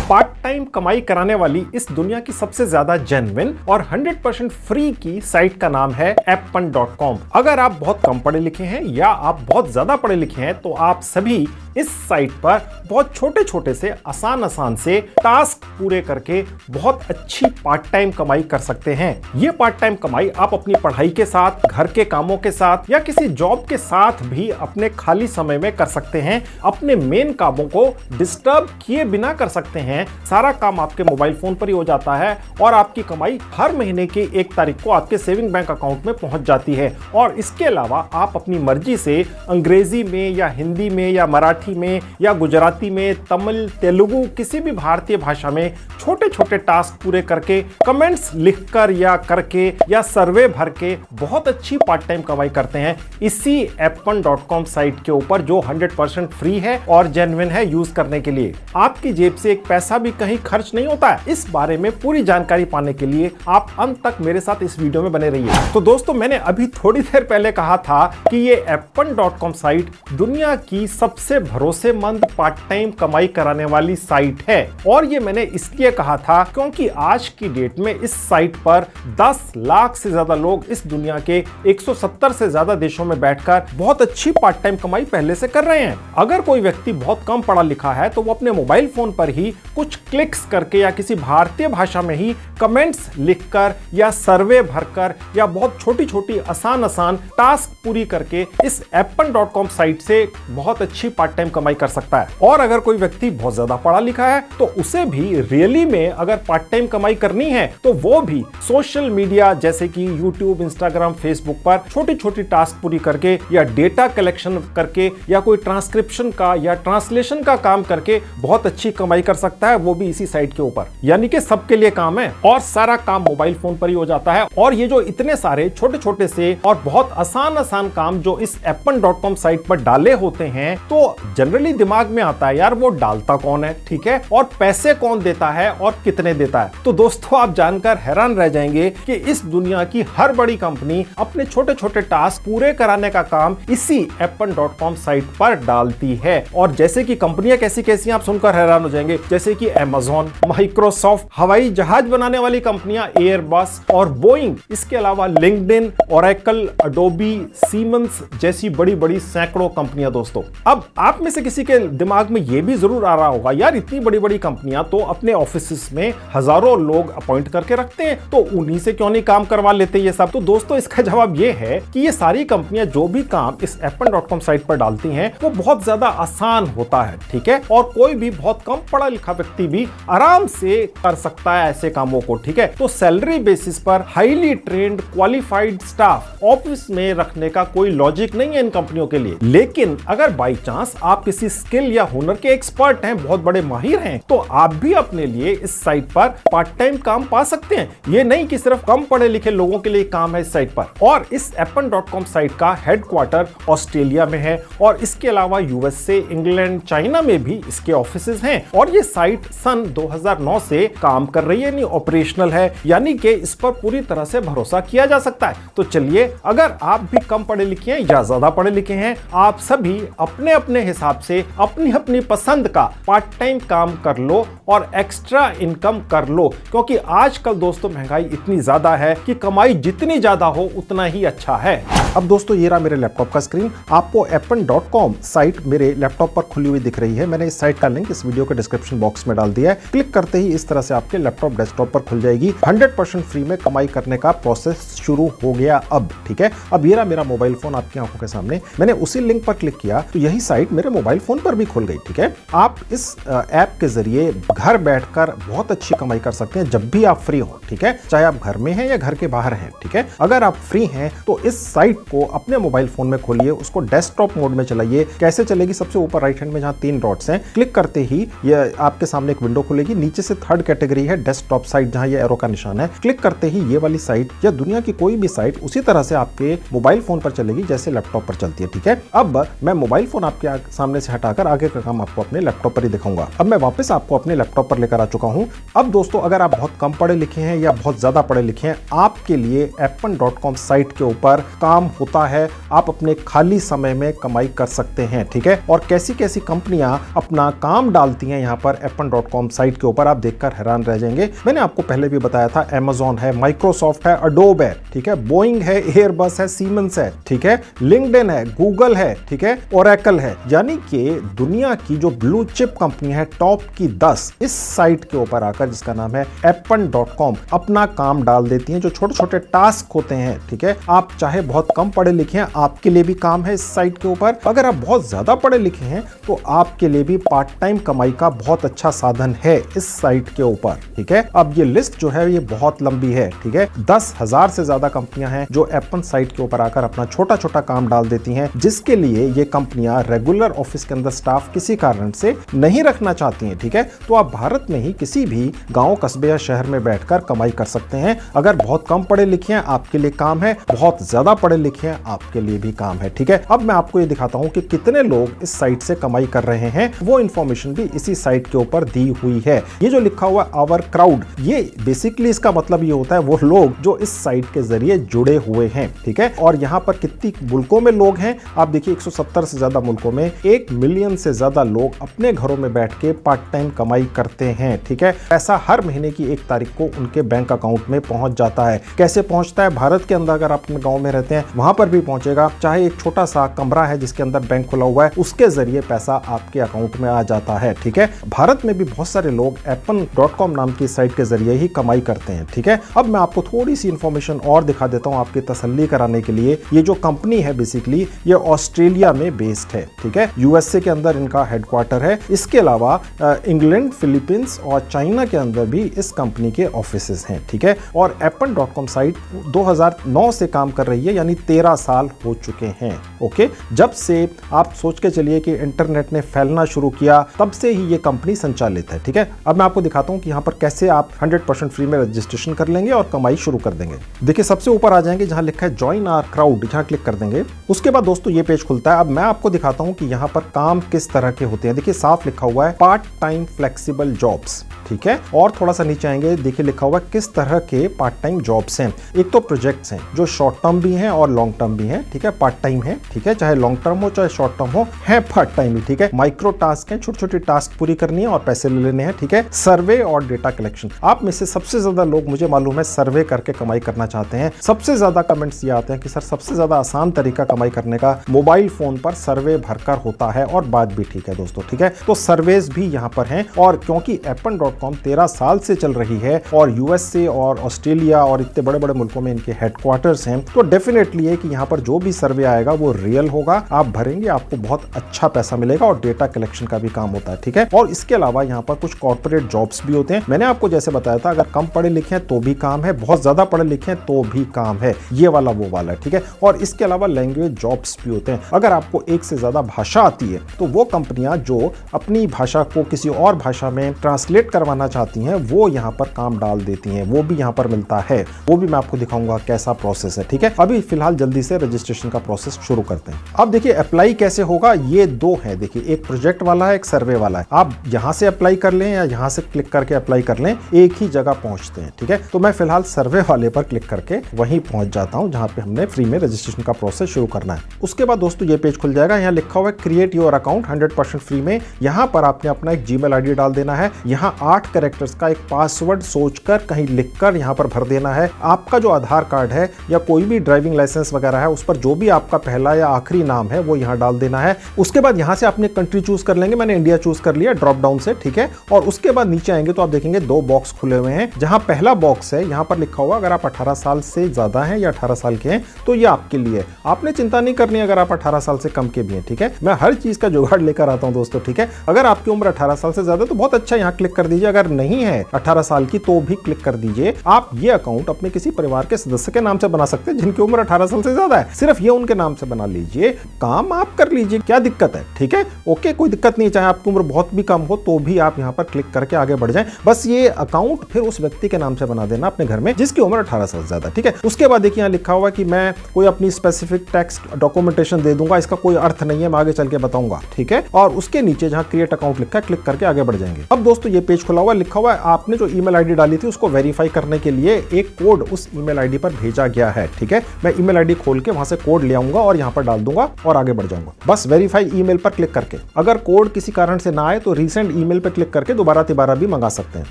Part time कमाई कराने वाली इस दुनिया की सबसे ज्यादा जेन्युइन और 100% फ्री की साइट का नाम है Appn.com। अगर आप बहुत कम पढ़े लिखे हैं या आप बहुत ज्यादा पढ़े लिखे हैं तो आप सभी इस साइट पर बहुत छोटे छोटे से आसान से टास्क पूरे करके बहुत अच्छी पार्ट टाइम कमाई कर सकते हैं। ये पार्ट टाइम कमाई आप अपनी पढ़ाई के साथ, घर के कामों के साथ या किसी जॉब के साथ भी अपने खाली समय में कर सकते हैं। अपने मेन कामों को डिस्टर्ब किए बिना कर सकते हैं। सारा काम आपके मोबाइल फोन पर ही हो जाता है और आपकी कमाई हर महीने की 1 तारीख को आपके सेविंग बैंक अकाउंट में पहुंच जाती है। और इसके अलावा आप अपनी मर्जी से अंग्रेजी में या हिंदी में या मराठी में या गुजराती में, तमिल, तेलुगु, किसी भी भारतीय भाषा में छोटे छोटे टास्क पूरे करके, कमेंट्स लिखकर या करके या सर्वे भर के बहुत अच्छी पार्ट टाइम कमाई करते हैं इसी Appn.com साइट के ऊपर, जो 100% फ्री है और जेन्युइन है यूज करने के लिए। आपकी जेब से एक पैसा भी कहीं खर्च नहीं होता है। इस बारे में पूरी जानकारी पाने के लिए आप अंत तक मेरे साथ इस वीडियो में बने रहिए। तो दोस्तों, मैंने अभी थोड़ी देर पहले कहा था कि ये Appn.com साइट दुनिया की सबसे भरोसेमंद पार्ट टाइम कमाई कराने वाली साइट है। और ये मैंने इसलिए कहा था क्योंकि आज की डेट में इस साइट पर 10 लाख से ज्यादा लोग इस दुनिया के 170 से ज्यादा देशों में बैठकर बहुत अच्छी पार्ट टाइम कमाई पहले से कर रहे हैं। अगर कोई व्यक्ति बहुत कम पढ़ा लिखा है तो वो अपने मोबाइल फोन पर ही कुछ क्लिक्स करके या किसी भारतीय भाषा में ही कमेंट्स लिखकर या सर्वे भरकर या बहुत छोटी छोटी आसान टास्क पूरी करके इस Appn.com साइट से बहुत अच्छी पार्ट टाइम कमाई कर सकता है। और अगर कोई व्यक्ति बहुत ज्यादा पढ़ा लिखा है तो उसे भी रियली में अगर पार्ट टाइम कमाई करनी है तो वो भी सोशल मीडिया जैसे कि यूट्यूब, इंस्टाग्राम, फेसबुक पर छोटी छोटी टास्क पूरी करके या डेटा कलेक्शन करके या कोई ट्रांसक्रिप्शन का या ट्रांसलेशन का काम करके बहुत अच्छी कमाई कर सकता है, वो भी इसी साइट के ऊपर। यानी कि सबके लिए काम है और सारा काम मोबाइल फोन पर ही हो जाता है। और ये जो इतने सारे छोटे छोटे से और बहुत आसान काम जो इस Appn.com साइट पर डाले होते हैं, तो जनरली दिमाग में आता है यार वो डालता कौन है, ठीक है, और पैसे कौन देता है और कितने देता है। तो दोस्तों, आप जानकर हैरान रह जाएंगे कि इस दुनिया की हर बड़ी कंपनी अपने छोटे छोटे टास्क पूरे कराने का काम इसी Appn.com साइट पर डालती है। और जैसे कि कंपनियां कैसी कैसी आप सुनकर हैरान हो जाएंगे, जैसे कि Amazon, माइक्रोसॉफ्ट, हवाई जहाज बनाने वाली कंपनियां एयरबस और बोइंग, इसके अलावा लिंक्डइन, ओरेकल, अडोबी, सीमेंस जैसी बड़ी बड़ी सैकड़ों कंपनियां। दोस्तों, अब आप में से किसी के दिमाग में यह भी जरूर आ रहा होगा, यार इतनी बड़ी बड़ी कंपनियां तो अपने ऑफिस में हजारों लोग अपॉइंट करके रखते हैं, तो उन्हीं से क्यों नहीं काम करवा लेते ये सब। तो दोस्तों, इसका जवाब ये है कि ये सारी कंपनियां जो भी काम इस Appn.com साइट पर डालती हैं वो बहुत ज्यादा आसान होता है, ठीक है, और कोई भी बहुत कम पढ़ा लिखा व्यक्ति भी आराम से कर सकता है ऐसे कामों को, ठीक है। तो सैलरी बेसिस पर highly trend qualified staff office में रखने का कोई लॉजिक नहीं है इन कंपनियों के लिए। लेकिन अगर बाई चांस आप किसी स्किल या हुनर के एक्सपर्ट हैं, बहुत बड़े माहिर हैं, तो आप भी अपने लिए इस साइट पर पार्ट टाइम काम पा सकते हैं। ये नहीं कि सिर्फ कम पढ़े लिखे लोगों के लिए काम है इस साइट पर। और इस Appn.com साइट का हेडक्वार्टर ऑस्ट्रेलिया में है और इसके अलावा यूएसए, इंग्लैंड, चाइना में भी इसके ऑफिसेज हैं। और ये साइट सन 2009 से काम कर रही है, यानी ऑपरेशनल है, यानी कि इस पर पूरी तरह से भरोसा किया जा सकता है। तो चलिए, अगर आप भी कम पढ़े लिखे हैं या ज्यादा पढ़े लिखे हैं, आप सभी अपने अपने हिसाब से अपनी अपनी पसंद का पार्ट टाइम काम कर लो और एक्स्ट्रा इनकम कर लो, क्योंकि आजकल दोस्तों महंगाई इतनी ज्यादा है कि कमाई जितनी ज्यादा हो उतना ही अच्छा है। अब दोस्तों, ये रहा मेरे लैपटॉप का स्क्रीन। आपको Appn.com साइट मेरे लैपटॉप पर खुली हुई दिख रही है। मैंने इस साइट का लिंक इस वीडियो के डिस्क्रिप्शन बॉक्स में डाल दिया है। क्लिक करते ही इस तरह से आपके लैपटॉप डेस्कटॉप पर खुल जाएगी। 100% फ्री में कमाई करने का प्रोसेस शुरू हो गया अब, ठीक है। अब ये रहा मेरा मोबाइल फोन आपकी आंखों के सामने। मैंने उसी लिंक पर क्लिक किया तो यही साइट मेरे मोबाइल फोन पर भी खुल गई, ठीक है। आप इस ऐप के जरिए घर बैठकर बहुत अच्छी कमाई कर सकते हैं जब भी आप फ्री हो, ठीक है, चाहे आप घर में हैं या घर के बाहर हैं, ठीक है। अगर आप फ्री हैं तो इस साइट को अपने मोबाइल फोन में खोलिए, उसको डेस्कटॉप मोड में चलाइए। कैसे चलेगी? सबसे ऊपर राइट हैंड में जहां 3 डॉट्स हैं, क्लिक करते ही ये आपके सामने एक विंडो खुलेगी। नीचे से 3rd कैटेगरी है डेस्कटॉप साइट, जहां ये एरो का निशान है। क्लिक करते ही ये वाली साइट या दुनिया की कोई भी साइट उसी तरह से आपके मोबाइल फोन पर चलेगी जैसे लैपटॉप पर चलती है, ठीक है। अब मैं मोबाइल फोन आपके सामने से हटाकर आगे का काम आपको अपने लैपटॉप पर ही दिखाऊंगा। अब मैं वापस आपको अपने लैपटॉप पर लेकर आ चुका हूं। अब दोस्तों, अगर आप बहुत कम पढ़े लिखे हैं या बहुत ज्यादा पढ़े लिखे हैं, आपके लिए Appn.com साइट के ऊपर काम होता है। आप अपने खाली समय में कमाई कर सकते हैं, ठीक है। और कैसी कैसी कंपनियां अपना काम डालती हैं यहाँ पर Appan.com साइट के ऊपर, आप देखकर हैरान रह जाएंगे। मैंने आपको पहले भी बताया था, Amazon है, माइक्रोसॉफ्ट है, अडोब है, ठीक है, बोइंग है, एयरबस है, सीमेंस है, ठीक है, लिंक्डइन है, गूगल है, ठीक है, ओरेकल है, यानी कि दुनिया की जो ब्लू चिप कंपनी है टॉप की 10 इस साइट के ऊपर आकर, जिसका नाम है Appan.com, अपना काम डाल देती हैं। जो छोटे छोटे टास्क होते हैं, ठीक है, आप चाहे बहुत कम पढ़े लिखे हैं, आपके लिए भी काम है इस साइट के ऊपर। अगर आप बहुत ज्यादा पढ़े लिखे हैं तो आपके लिए भी पार्ट टाइम कमाई का बहुत अच्छा साधन है इस साइट के ऊपर, ठीक है। अब ये लिस्ट जो है ये बहुत लंबी है, ठीक है। 10,000 से ज्यादा कंपनियां हैं जो Appan साइट के ऊपर आकर अपना छोटा छोटा काम डाल देती हैं, जिसके लिए ये कंपनियां रेगुलर ऑफिस के अंदर स्टाफ किसी कारण से नहीं रखना चाहती हैं, ठीक है। तो आप भारत में ही किसी भी गांव, कस्बे या शहर में बैठकर कमाई कर सकते हैं। अगर बहुत कम पढ़े लिखे हैं आपके लिए काम है, बहुत ज्यादा पढ़े लिखे हैं आपके लिए भी काम है, ठीक है। अब मैं आपको ये दिखाता हूं कि कितने लोग इस साइट से कमाई कर रहे हैं। वो इंफॉर्मेशन भी इसी साइट के ऊपर दी हुई है। ये जो लिखा हुआ आवर क्राउड, ये बेसिकली इसका मतलब ये होता है वो लोग जो इस साइट के जरिए जुड़े हुए हैं, ठीक है। और यहाँ पर कितनी मुल्कों में लोग हैं आप देखिए, 170 से ज्यादा मुल्कों में 1 मिलियन से ज्यादा लोग अपने घरों में बैठ के पार्ट टाइम कमाई करते हैं, ठीक है। पैसा हर महीने की 1 तारीख को उनके बैंक अकाउंट में पहुंच जाता है। कैसे पहुंचता है? भारत के अंदर अगर आप अपने गांव में रहते हैं वहां पर भी पहुंचेगा, चाहे एक छोटा सा कमरा है जिसके अंदर बैंक खुला हुआ है, उसके जरिए पैसा आपके अकाउंट में आ जाता है, ठीक है। भारत में भी बहुत सारे लोग Appan.com नाम की साइट के जरिए ही कमाई करते हैं, ठीक है। अब मैं आपको थोड़ी सी इंफॉर्मेशन और दिखा देता हूं आपकी तसल्ली कराने के लिए। ये जो कंपनी है बेसिकली ये ऑस्ट्रेलिया में बेस्ड है, ठीक है। यूएसए के अंदर इनका हेडक्वार्टर है। इसके अलावा इंग्लैंड, फिलीपींस और चाइना के अंदर भी इस कंपनी के ऑफिसेस हैं, ठीक है। और Appan.com साइट 2009 से काम कर रही है, यानी 13 साल हो चुके हैं, ओके। जब से आप सोच के चलिए कि इंटरनेट ने फैलना शुरू किया, तब से ही ये कंपनी संचालित है, ठीक है। अब मैं आपको दिखाता हूं कि यहां पर कैसे आप 100% फ्री में रजिस्ट्रेशन कर लेंगे और कमाई शुरू कर देंगे। देखिए, सबसे ऊपर आ जाएंगे जहां लिखा है ज्वाइन आवर क्राउड, जहां क्लिक कर देंगे। उसके बाद दोस्तों ये पेज खुलता है। अब मैं आपको दिखाता हूं कि यहां पर काम किस तरह के होते हैं। देखिए, साफ लिखा हुआ है पार्ट टाइम फ्लेक्सिबल जॉब्स, ठीक है। और थोड़ा सा नीचे आएंगे, देखिए लिखा हुआ है किस तरह के पार्ट टाइम जॉब्स हैं। एक तो प्रोजेक्ट्स हैं जो शॉर्ट टर्म भी हैं और लॉन्ग टर्म भी हैं, ठीक है। पार्ट टाइम है, ठीक है, चाहे लॉन्ग टर्म हो चाहे शॉर्ट टर्म हो, है पार्ट टाइम ही, ठीक है। माइक्रो टास्क हैं, छोटी छोटी टास्क पूरी करनी है और पैसे ले लेने हैं, ठीक है। सर्वे और डेटा कलेक्शन, आप में से सबसे ज्यादा लोग मुझे मालूम है सर्वे करके कमाई करना चाहते हैं। सबसे ज्यादा कमेंट्स ये आते हैं कि सर सबसे ज्यादा आसान तरीका कमाई करने का मोबाइल फोन पर सर्वे भरकर होता है, और बात भी ठीक है दोस्तों, ठीक है। तो सर्वेज भी यहां पर हैं, और क्योंकि Appan.com 13 साल से चल रही है और यूएसए और ऑस्ट्रेलिया और इतने बड़े बड़े मुल्कों में इनके हेडक्वार्टर्स हैं, तो डेफिनेटली है कि यहां पर जो भी सर्वे आएगा वो रियल होगा। आप भरेंगे, आपको बहुत अच्छा पैसा मिलेगा, और डेटा कलेक्शन का भी काम होता है, ठीक है। और इसके अलावा यहां पर कुछ कॉर्पोरेट जॉब्स भी होते हैं। मैंने आपको जैसे बताया था, अगर कम पढ़े लिखे हैं तो भी काम है, बहुत ज्यादा पढ़े लिखे हैं तो भी काम है, ये वाला वो वाला, ठीक है। और इसके अलावा लैंग्वेज जॉब्स भी होते हैं। अगर आपको एक से ज्यादा भाषा आती है तो वो कंपनियां जो अपनी भाषा को किसी और भाषा में ट्रांसलेट करवाना चाहती हैं वो यहां पर काम डाल देती हैं, वो भी यहां पर मिलता है। वो भी मैं आपको दिखाऊंगा कैसा प्रोसेस है, ठीक है। अभी फिलहाल जल्दी से रजिस्ट्रेशन का प्रोसेस शुरू करते हैं। अब देखिए अप्लाई कैसे होगा, ये दो है, देखिए एक प्रोजेक्ट वाला है, एक सर्वे वाला है। आप यहां से अप्लाई कर लें या यहां से क्लिक करके अप्लाई कर लें, एक ही जगह पहुंचते हैं, ठीक है। तो मैं फिलहाल सर्वे वाले पर क्लिक करके वहीं पहुंच जाता हूं जहां पे हमने फ्री में रजिस्ट्रेशन का प्रोसेस शुरू करना है। उसके बाद दोस्तों ये पेज खुल जाएगा, यहाँ लिखा हुआ है क्रिएट योर अकाउंट 100% फ्री में। यहां पर आपने अपना एक जीमेल आईडी डाल देना है, यहां 8 कैरेक्टर्स का एक पासवर्ड सोचकर कहीं लिखकर यहां पर भर देना है। आपका जो आधार कार्ड है या कोई भी ड्राइविंग लाइसेंस वगैरह है, उस पर जो भी आपका पहला या आखिरी नाम है वो यहां डाल देना है। उसके बाद यहां से आपने कंट्री चूज कर लेंगे, मैंने इंडिया चूज कर लिया ड्रॉप डाउन से, ठीक है। और उसके बाद नीचे आएंगे तो आप देखेंगे 2 बॉक्स खुले हुए हैं, जहां पहला बॉक्स है यहां पर लिखा हुआ अगर आप 18 साल से ज्यादा हैं या 18 साल के हैं तो ये आपके लिए। आपने चिंता नहीं करनी अगर आप 18 साल से कम के भी हैं, ठीक है। मैं हर चीज का जुगाड़ लेकर आता हूं दोस्तों, ठीक है। अगर आपकी उम्र 18 साल से ज्यादा तो बहुत अच्छा, यहां क्लिक कर दीजिए। अगर नहीं है 18 साल की तो भी क्लिक कर दीजिए। आप ये अकाउंट अपने किसी परिवार के सदस्य के नाम से बना सकते हैं जिनकी उम्र 18 साल से ज्यादा है, सिर्फ ये उनके नाम से बना लीजिए, काम आप कर लीजिए, क्या दिक्कत है, ठीक है। ओके, कोई दिक्कत नहीं, चाहे आपकी उम्र बहुत भी कम हो तो भी आप यहां पर क्लिक करके आगे बढ़ जाएं। बस ये अकाउंट फिर उस व्यक्ति के नाम से बना देना अपने घर में जिसकी उम्र 18 साल से ज्यादा, ठीक है। उसके बाद देखिए यहां लिखा हुआ कि मैं कोई अपनी स्पेसिफिक टेक्स्ट डॉक्यूमेंटेशन दे दूंगा, इसका कोई अर्थ नहीं है, मैं आगे चल के बताऊंगा, ठीक है। और उसके नीचे जहां क्रिएट अकाउंट लिखा है क्लिक करके आगे बढ़ जाएंगे। अब दोस्तों ये पेज खुला हुआ, लिखा हुआ है आपने जो ईमेल आईडी डाली थी उसको वेरीफाई करने के लिए एक कोड उस ईमेल आईडी पर भेजा गया है, ठीक है। मैं ईमेल आईडी खोल के वहां से कोड ले आऊंगा और यहां पर डाल दूंगा और आगे बढ़ जाऊंगा, बस वेरीफाई ईमेल पर क्लिक करके। अगर कोड किसी कारण से ना आए तो रीसेंड ईमेल पे क्लिक करके दोबारा भी मंगा सकते हैं।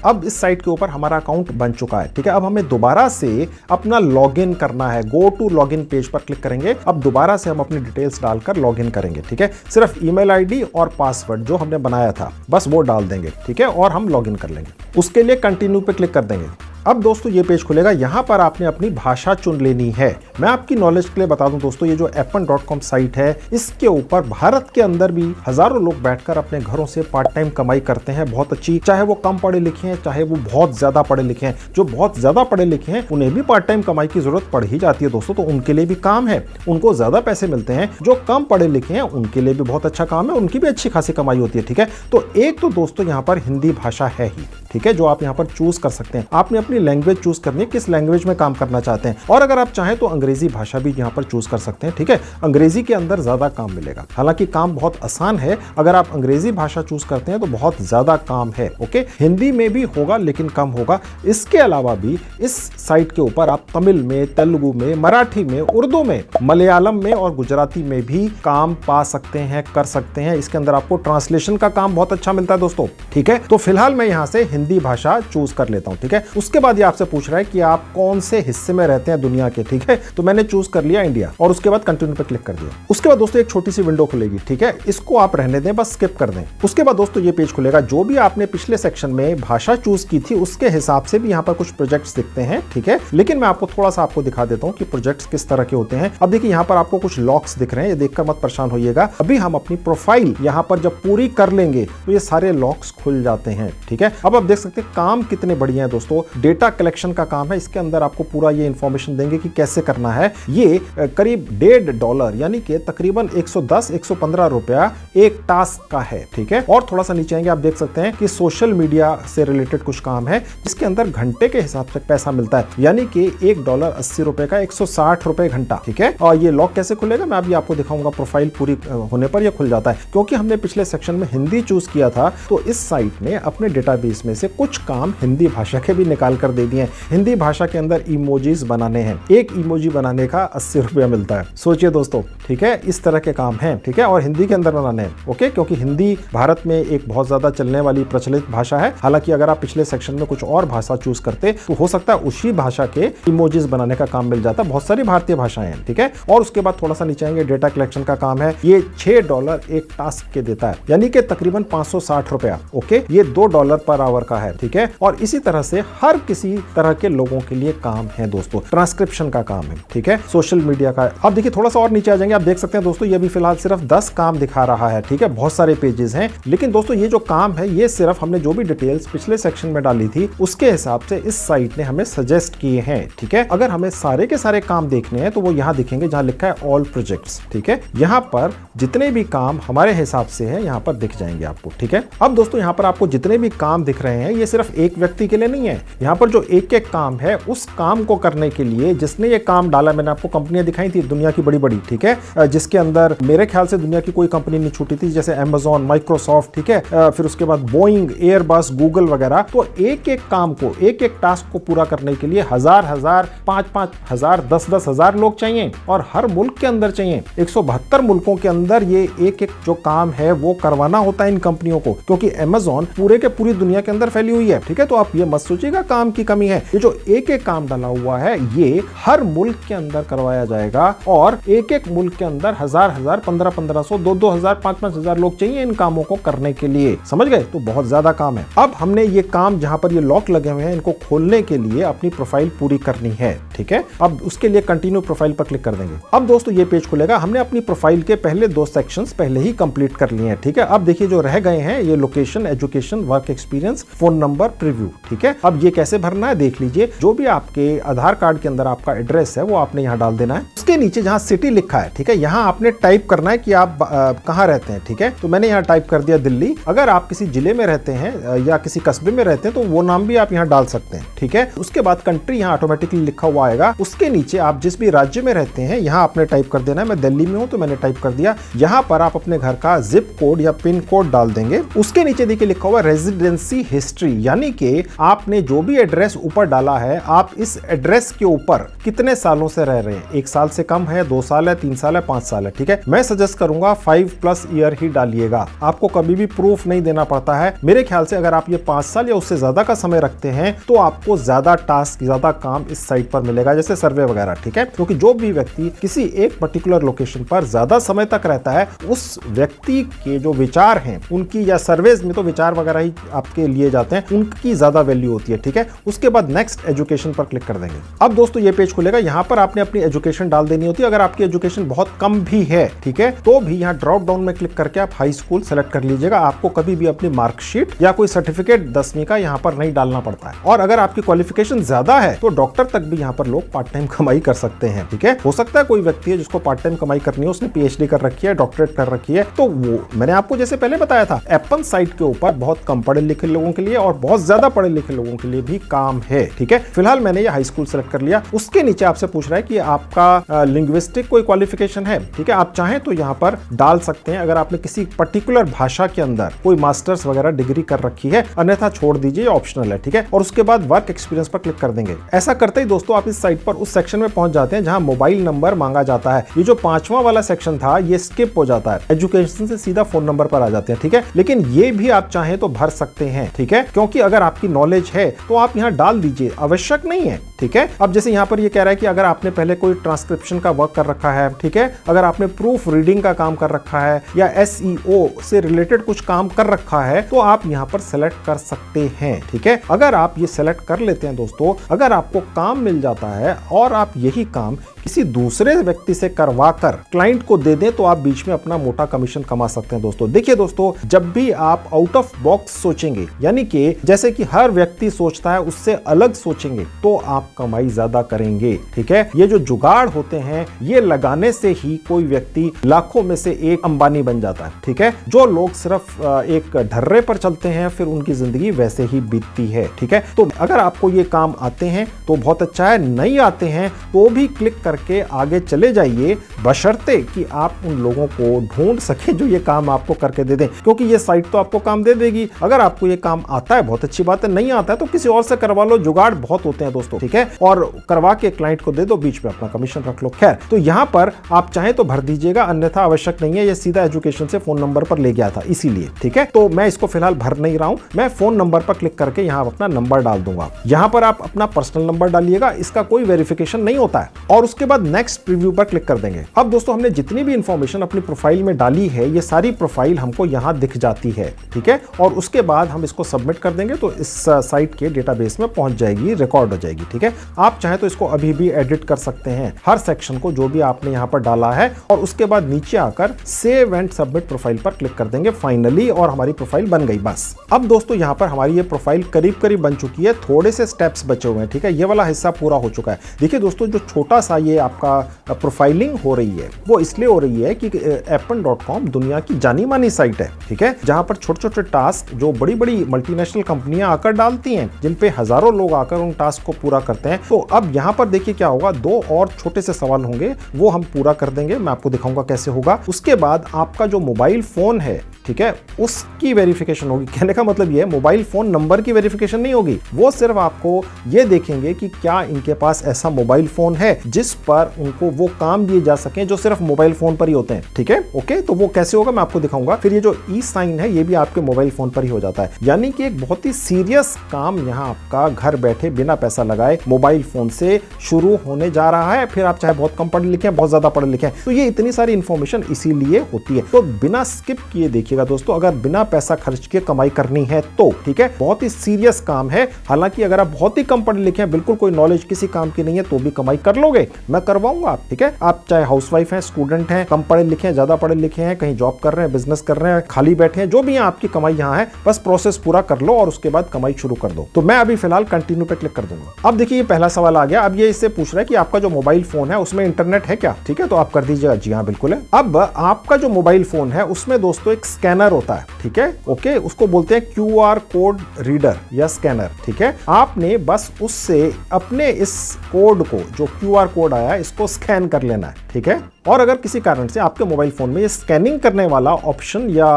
अब इस साइट के ऊपर हमारा अकाउंट बन चुका है, ठीक है। अब हमें दोबारा से अपना लॉगिन करना है। गो टू लॉगिन पेज पर क्लिक करेंगे। अब दोबारा से हम अपनी डिटेल्स डालकर लॉगिन करेंगे, ठीक है। सिर्फ ईमेल आईडी और पासवर्ड जो हमने बनाया था बस वो डाल देंगे, ठीक है, और हम लॉगिन कर लेंगे। उसके लिए कंटिन्यू पे क्लिक कर देंगे। अब दोस्तों ये पेज खुलेगा। यहां पर आपने अपनी भाषा चुन लेनी है। मैं आपकी नॉलेज के लिए बता दूं दोस्तों, ये जो appen.com साइट है, इसके ऊपर भारत के अंदर भी हजारों लोग बैठकर अपने घरों से पार्ट टाइम कमाई करते हैं, बहुत अच्छी। चाहे वो कम पढ़े लिखे हैं, चाहे वो बहुत ज्यादा पढ़े लिखे हैं। जो बहुत ज्यादा पढ़े लिखे हैं उन्हें भी पार्ट टाइम कमाई की जरूरत पड़ ही जाती है दोस्तों, तो उनके लिए भी काम है, उनको ज्यादा पैसे मिलते हैं। जो कम पढ़े लिखे हैं उनके लिए भी बहुत अच्छा काम है, उनकी भी अच्छी खासी कमाई होती है, ठीक है। तो एक तो दोस्तों यहाँ पर हिंदी भाषा है ही, ठीक है, जो आप यहाँ पर चूज कर सकते हैं। आपने अपनी लैंग्वेज चूज करनी है, किस लैंग्वेज में काम करना चाहते हैं। और अगर आप चाहें तो अंग्रेजी भाषा भी यहाँ पर चूज कर सकते हैं, ठीक है। अंग्रेजी के अंदर ज्यादा काम मिलेगा, हालांकि काम बहुत आसान है। अगर आप अंग्रेजी भाषा चूज करते हैं तो बहुत ज्यादा काम है, ओके। हिंदी में भी होगा लेकिन कम होगा। इसके अलावा भी इस साइट के ऊपर आप तमिल में, तेलुगु में, मराठी में, उर्दू में, मलयालम में और गुजराती में भी काम पा सकते हैं, कर सकते हैं। इसके अंदर आपको ट्रांसलेशन का काम बहुत अच्छा मिलता है दोस्तों, ठीक है। तो फिलहाल मैं यहाँ से हिंदी भाषा चूज कर लेता हूँ, ठीक है। उसके बाद ये आपसे पूछ रहा है कि आप कौन से हिस्से में रहते हैं दुनिया के, ठीक है। तो मैंने चूज कर लिया इंडिया और उसके बाद कंटिन्यू पे क्लिक कर दिया। उसके बाद दोस्तों एक छोटी सी विंडो खुलेगी, ठीक है। इसको आप रहने दें, बस स्किप कर दें। उसके बाद दोस्तों ये पेज खुलेगा। जो भी आपने पिछले सेक्शन में भाषा चूज की थी उसके हिसाब से भी यहाँ पर कुछ प्रोजेक्ट्स दिखते हैं, ठीक है। लेकिन मैं आपको थोड़ा सा आपको दिखा देता हूँ कि प्रोजेक्ट्स किस तरह के होते हैं। अब देखिए यहाँ पर आपको कुछ लॉक्स दिख रहे हैं, ये देखकर मत परेशान होइएगा। अभी हम अपनी प्रोफाइल यहाँ पर जब पूरी कर लेंगे तो ये सारे लॉक्स खुल जाते हैं, ठीक है। अब आप देख सकते हैं काम कितने बढ़िया है दोस्तों। डेटा कलेक्शन का काम है, इसके अंदर आपको पूरा ये इंफॉर्मेशन देंगे कि कैसे करना है। ये करीब $1.5 यानी कि तकरीबन 110-115 रुपया एक टास्क का है, ठीक है। और थोड़ा सा नीचे आएंगे, आप देख सकते हैं कि सोशल मीडिया से रिलेटेड कुछ काम है, इसके अंदर घंटे के हिसाब से पैसा मिलता है, यानी कि $1.80 का 160 रुपए घंटा, ठीक है। और ये लॉक कैसे खुलेगा मैं अभी आपको दिखाऊंगा। प्रोफाइल पूरी होने पर यह खुल जाता है। क्योंकि हमने पिछले सेक्शन में हिंदी चूज किया था तो इस साइट ने अपने डेटाबेस में से कुछ काम हिंदी भाषा के भी निकाल कर दे दिए हैं। हिंदी भाषा के अंदर इमोजीज बनाने हैं, एक इमोजी बनाने का 80 रुपया मिलता है। सोचिए दोस्तों, ठीक है, इस तरह के काम हैं, ठीक है। और हिंदी के अंदर बनाने हैं, ओके, क्योंकि हिंदी भारत में एक बहुत ज्यादा चलने वाली प्रचलित भाषा है। हालांकि अगर आप पिछले सेक्शन में कुछ और भाषा चूज करते तो हो सकता है उसी भाषा के इमोजीज बनाने का काम मिल जाता। बहुत सारी भारतीय भाषाएं हैं, ठीक है। और उसके बाद थोड़ा सा नीचे आएंगे, डेटा कलेक्शन का काम है। ये $6 एक टास्क के देता है, यानी कि तकरीबन 560 रुपया, ओके। ये $2 पर आवर का है, ठीक है। और इसी तरह से हर किसी तरह के लोगों के लिए काम है दोस्तों। ट्रांसक्रिप्शन का काम है, ठीक है, सोशल मीडिया का। अब देखिए थोड़ा सा और नीचे आ जाएंगे, आप देख सकते हैं दोस्तों ये भी फिलहाल सिर्फ 10 काम दिखा रहा है, ठीक है। बहुत सारे पेजेस हैं, लेकिन दोस्तों ये जो काम है ये सिर्फ हमने जो भी डिटेल्स पिछले सेक्शन में डाली थी उसके हिसाब से इस साइट ने हमें सजेस्ट किए हैं, ठीक है। अगर हमें सारे के सारे काम देखने हैं तो वो यहाँ दिखेंगे जहां लिखा है ऑल प्रोजेक्ट्स, ठीक है। यहाँ पर जितने भी काम हमारे हिसाब से है यहाँ पर दिख जाएंगे आपको, ठीक है। अब दोस्तों यहाँ पर आपको जितने भी काम दिख रहे हैं ये सिर्फ एक व्यक्ति के लिए नहीं है। यहाँ पर जो एक एक काम है उस काम को करने के लिए जिसने ये काम डाला, मैंने आपको कंपनियां दिखाई थी दुनिया की बड़ी बड़ी, ठीक है, जिसके अंदर मेरे ख्याल से दुनिया की कोई कंपनी नहीं छूटी थी, जैसे Amazon, माइक्रोसॉफ्ट, ठीक है, फिर उसके बाद बोइंग, एयरबस, गूगल वगैरह। तो एक एक काम को, एक एक टास्क को पूरा करने के लिए 1000-1000, 5-5 10-10 हजार लोग चाहिए और हर मुल्क के अंदर चाहिए। 172 मुल्कों के अंदर ये एक एक जो काम है वो करवाना होता है इन कंपनियों को, क्योंकि Amazon पूरे के पूरी दुनिया के अंदर फैली हुई है, ठीक है। तो आप ये मत सोचिएगा काम की कमी है। ये जो एक एक काम डाला हुआ है ये हर मुल्क के अंदर करवाया जाएगा और एक एक मुल्क के अंदर 1000-1000, 1500-1500, 2000, 5-5 लोग चाहिए इन कामों को करने के लिए, समझ गए। तो बहुत ज्यादा काम है। अब हमने ये काम जहां पर ये लॉक लगे हुए हैं इनको खोलने के लिए अपनी प्रोफाइल पूरी करनी है, ठीक है। अब उसके लिए कंटिन्यू प्रोफाइल पर क्लिक कर देंगे। अब दोस्तों ये पेज खुलेगा। हमने अपनी प्रोफाइल के पहले 2 सेक्शंस पहले ही कंप्लीट कर लिए हैं, ठीक है। अब देखिए जो रह गए हैं ये location, education, work experience, phone number, preview, ठीक है। अब ये कैसे भरना है देख लीजिए। जो भी आपके आधार कार्ड के अंदर आपका एड्रेस है वो आपने यहाँ डाल देना है। उसके नीचे जहाँ सिटी लिखा है, ठीक है, यहाँ आपने टाइप करना है कि आप कहाँ रहते हैं, ठीक है। तो मैंने यहाँ टाइप कर दिया दिल्ली। अगर आप किसी जिले में रहते हैं या किसी कस्बे में रहते हैं तो वो नाम भी आप यहाँ डाल सकते हैं, ठीक है। उसके बाद कंट्री यहाँ ऑटोमेटिकली लिखा हुआ आएगा। उसके नीचे आप जिस भी राज्य में रहते हैं यहाँ आपने टाइप कर देना है। मैं दिल्ली में हूँ तो मैंने टाइप कर दिया। यहाँ पर आप अपने घर का जिप कोड या पिन कोड डाल देंगे। उसके नीचे देखिए लिखा हुआ रेजिडेंसी हिस्ट्री, यानी कि आपने जो भी एड्रेस ऊपर डाला है, आप इस एड्रेस के ऊपर कितने सालों से रह रहे हैं, 1 साल से कम है, 2 साल है, 3 साल है, 5 साल है, ठीक है। मैं सजेस्ट करूंगा 5+ ईयर ही डालिएगा, आपको कभी भी प्रूफ नहीं देना पड़ता है। मेरे ख्याल से अगर आप ये 5 साल या उससे ज्यादा का समय रखते हैं तो आपको ज्यादा टास्क, ज्यादा काम इस साइट पर मिलेगा, जैसे सर्वे वगैरह, ठीक है। क्योंकि जो भी व्यक्ति किसी एक पर्टिकुलर लोकेशन पर ज्यादा समय तक रहता है, उस व्यक्ति के जो विचार हैं उनकी, या सर्वेज में तो विचार वगैरह ही आपके लिए जाते हैं, उनकी ज्यादा वैल्यू होती है, ठीक है। उसके बाद नेक्स्ट एजुकेशन पर क्लिक कर देंगे। अब दोस्तों ये पेज खुलेगा, यहां पर आपने अपनी एजुकेशन डाल देनी होती है। अगर आपकी एजुकेशन बहुत कम भी है, ठीक है, तो भी यहां ड्रॉप डाउन में क्लिक करके आप हाई स्कूल सेलेक्ट कर लीजिएगा। आपको कभी भी अपनी मार्कशीट या कोई सर्टिफिकेट 10वीं का यहां पर नहीं डालना पड़ता है। और अगर आपकी क्वालिफिकेशन ज्यादा है तो डॉक्टर तक भी यहां पर लोग पार्ट टाइम कमाई कर सकते हैं, ठीक है। हो सकता है कोई व्यक्ति है जिसको पार्ट टाइम कमाई करनी है, उसने पीएचडी कर रखी है, डॉक्टरेट कर रखी है, तो वो मैंने आपको जैसे पहले बताया था, एप्पन साइट के ऊपर बहुत कम पढ़े लिखे लोगों के लिए और बहुत ज्यादा पढ़े लिखे लोगों के लिए भी काम है, ठीक है। फिलहाल मैंने ये हाई स्कूल सेलेक्ट कर लिया। उसके नीचे आपसे पूछ रहा है कि आपका लिंग्विस्टिक कोई क्वालिफिकेशन है, ठीक है। आप चाहें तो यहाँ पर डाल सकते हैं, अगर आपने किसी पर्टिकुलर भाषा के अंदर कोई मास्टर्स वगैरह डिग्री कर रखी है, अन्यथा छोड़ दीजिए, ऑप्शनल है, ठीक है। और उसके बाद वर्क एक्सपीरियंस पर क्लिक कर देंगे। ऐसा करते ही दोस्तों आप इस साइट पर उस सेक्शन में पहुंच जाते हैं जहां मोबाइल नंबर मांगा जाता है। ये जो 5वां वाला सेक्शन था ये स्किप हो जाता है, एजुकेशन से सीधा फोन नंबर पर आ जाते हैं, ठीक है। लेकिन ये भी आप चाहें तो भर सकते हैं, ठीक है, क्योंकि अगर आपकी नॉलेज है तो आप यहाँ डाल दीजिए, आवश्यक नहीं है, ठीक है। अब जैसे यहाँ पर ये कह रहा है कि अगर आपने पहले कोई ट्रांसक्रिप्शन का वर्क कर रखा है, ठीक है, अगर आपने प्रूफ रीडिंग का काम कर रखा है या SEO से रिलेटेड कुछ काम कर रखा है तो आप यहाँ पर सेलेक्ट कर सकते हैं, ठीक है। अगर आप ये सेलेक्ट कर लेते हैं दोस्तों, अगर आपको काम मिल जाता है और आप यही काम किसी दूसरे व्यक्ति से करवा कर क्लाइंट को दे दें तो आप बीच में अपना मोटा कमीशन कमा सकते हैं दोस्तों। देखिए दोस्तों, जब भी आप आउट ऑफ बॉक्स सोचेंगे, यानी कि जैसे कि हर व्यक्ति सोचता है उससे अलग सोचेंगे, तो आप कमाई ज्यादा करेंगे, ठीक है। ये जो जुगाड़ होते हैं ये लगाने से ही कोई व्यक्ति लाखों में से एक अंबानी बन जाता है, ठीक है। जो लोग सिर्फ एक ढर्रे पर चलते हैं फिर उनकी जिंदगी वैसे ही बीतती है, ठीक है। तो अगर आपको ये काम आते हैं तो बहुत अच्छा है, नहीं आते हैं तो भी क्लिक करके आगे चले जाइए, बशर्ते कि आप उन लोगों को ढूंढ सके जो ये काम आपको करके दे दें, क्योंकि ये साइट तो आपको काम दे देगी। अगर आपको ये काम आता है बहुत अच्छी बात है, नहीं आता है तो किसी और से करवा लो, जुगाड़ बहुत होते हैं दोस्तों, ठीक है। और करवा के क्लाइंट को दे दो, बीच में अपना कमीशन रख लो। खैर, तो यहां पर आप चाहें तो भर दीजिएगा, अन्यथा आवश्यक नहीं है। ये सीधा एजुकेशन से फोन नंबर पर ले गया था इसीलिए, ठीक है। तो मैं इसको फिलहाल भर नहीं रहा हूं, मैं फोन नंबर पर क्लिक करके यहां अपना नंबर डाल दूंगा। यहां पर आप अपना पर्सनल नंबर डालिएगा, इसका कोई वेरिफिकेशन नहीं होता है। और उसके बाद नेक्स्ट प्रीव्यू पर क्लिक कर देंगे। अब दोस्तों हमने जितनी भी इंफॉर्मेशन अपनी प्रोफाइल में डाली है ये सारी प्रोफाइल हमको यहां दिख जाती है, ठीक है। और उसके बाद हम इसको सबमिट कर देंगे तो इस साइट के डेटाबेस में पहुंच जाएगी, रिकॉर्ड हो जाएगी, ठीक है। आप चाहे तो इसको अभी भी एडिट कर सकते हैं, हर सेक्शन को जो भी आपने यहां पर डाला है, और उसके बाद नीचे आकर सेव एंड सबमिट प्रोफाइल पर क्लिक कर देंगे फाइनली, और हमारी प्रोफाइल बन गई बस। अब दोस्तों यहां पर हमारी ये प्रोफाइल करीब करीब बन चुकी है, थोड़े से स्टेप्स बचे हुए हैं, ठीक है। ये वाला हिस्सा पूरा हो चुका है। देखिए दोस्तों, जो छोटा सा ये आपका प्रोफाइलिंग हो रही है वो इसलिए हो रही है कि Appen.com दुनिया की जानी मानी साइट है, ठीक है, जहां पर छोटे छोटे टास्क जो बड़ी बड़ी मल्टीनेशनल कंपनियां आकर डालती हैं, जिन पे हजारों लोग आकर उन टास्क को पूरा करते हैं। तो अब यहां पर देखिए क्या होगा, 2 और छोटे से सवाल होंगे, वो हम पूरा कर देंगे, मैं आपको दिखाऊंगा कैसे होगा। उसके बाद आपका जो मोबाइल फोन है, ठीक है, उसकी वेरिफिकेशन होगी। कहने का मतलब ये है, मोबाइल फोन नंबर की वेरिफिकेशन नहीं होगी, वो सिर्फ आपको ये देखेंगे कि क्या इनके पास ऐसा मोबाइल फोन है जिस पर उनको वो काम दिए जा सके जो सिर्फ मोबाइल फोन पर ही होते हैं, ठीक है। ओके, तो वो कैसे होगा मैं आपको दिखाऊंगा। फिर ये जो ई साइन है ये भी आपके मोबाइल फोन पर ही हो जाता है, यानी कि एक बहुत ही सीरियस काम यहाँ आपका घर बैठे बिना पैसा लगाए मोबाइल फोन से शुरू होने जा रहा है। फिर आप चाहे बहुत कम पढ़े लिखे हैं, बहुत ज्यादा पढ़े लिखे हैं, तो ये इतनी सारी इंफॉर्मेशन इसीलिए होती है। तो बिना स्किप किए देखिएगा दोस्तों, अगर बिना पैसा खर्च के कमाई करनी है तो, ठीक है, बहुत ही सीरियस काम है। हालांकि अगर आप बहुत ही कम पढ़े लिखे हैं, बिल्कुल कोई नॉलेज किसी काम की नहीं है, तो भी कमाई कर लोगे, मैं करवाऊंगा आप, ठीक है। आप चाहे हाउसवाइफ हैं, स्टूडेंट हैं, कम पढ़े लिखे हैं, ज्यादा पढ़े लिखे हैं, कहीं जॉब कर रहे हैं, बिजनेस कर रहे हैं, खाली बैठे हैं, जो भी है आपकी कमाई यहाँ है, बस प्रोसेस पूरा कर लो और उसके बाद कमाई शुरू कर दो। तो मैं अभी फिलहाल कंटिन्यू पे क्लिक कर दूंगा। अब देखिए ये पहला सवाल आ गया। अब ये इससे पूछ रहा है कि आपका जो मोबाइल फोन है उसमें इंटरनेट है क्या, ठीक है, तो आप कर दीजिएगा जी हाँ बिल्कुल है। अब आपका जो मोबाइल फोन है उसमें दोस्तों एक स्कैनर होता है, ठीक है, ओके, उसको बोलते हैं QR कोड रीडर या स्कैनर, ठीक है। आपने बस उससे अपने इस कोड को, जो QR कोड आया है, इसको स्कैन कर लेना है, ठीक है। और अगर किसी कारण से आपके मोबाइल फोन में ये स्कैनिंग करने वाला ऑप्शन या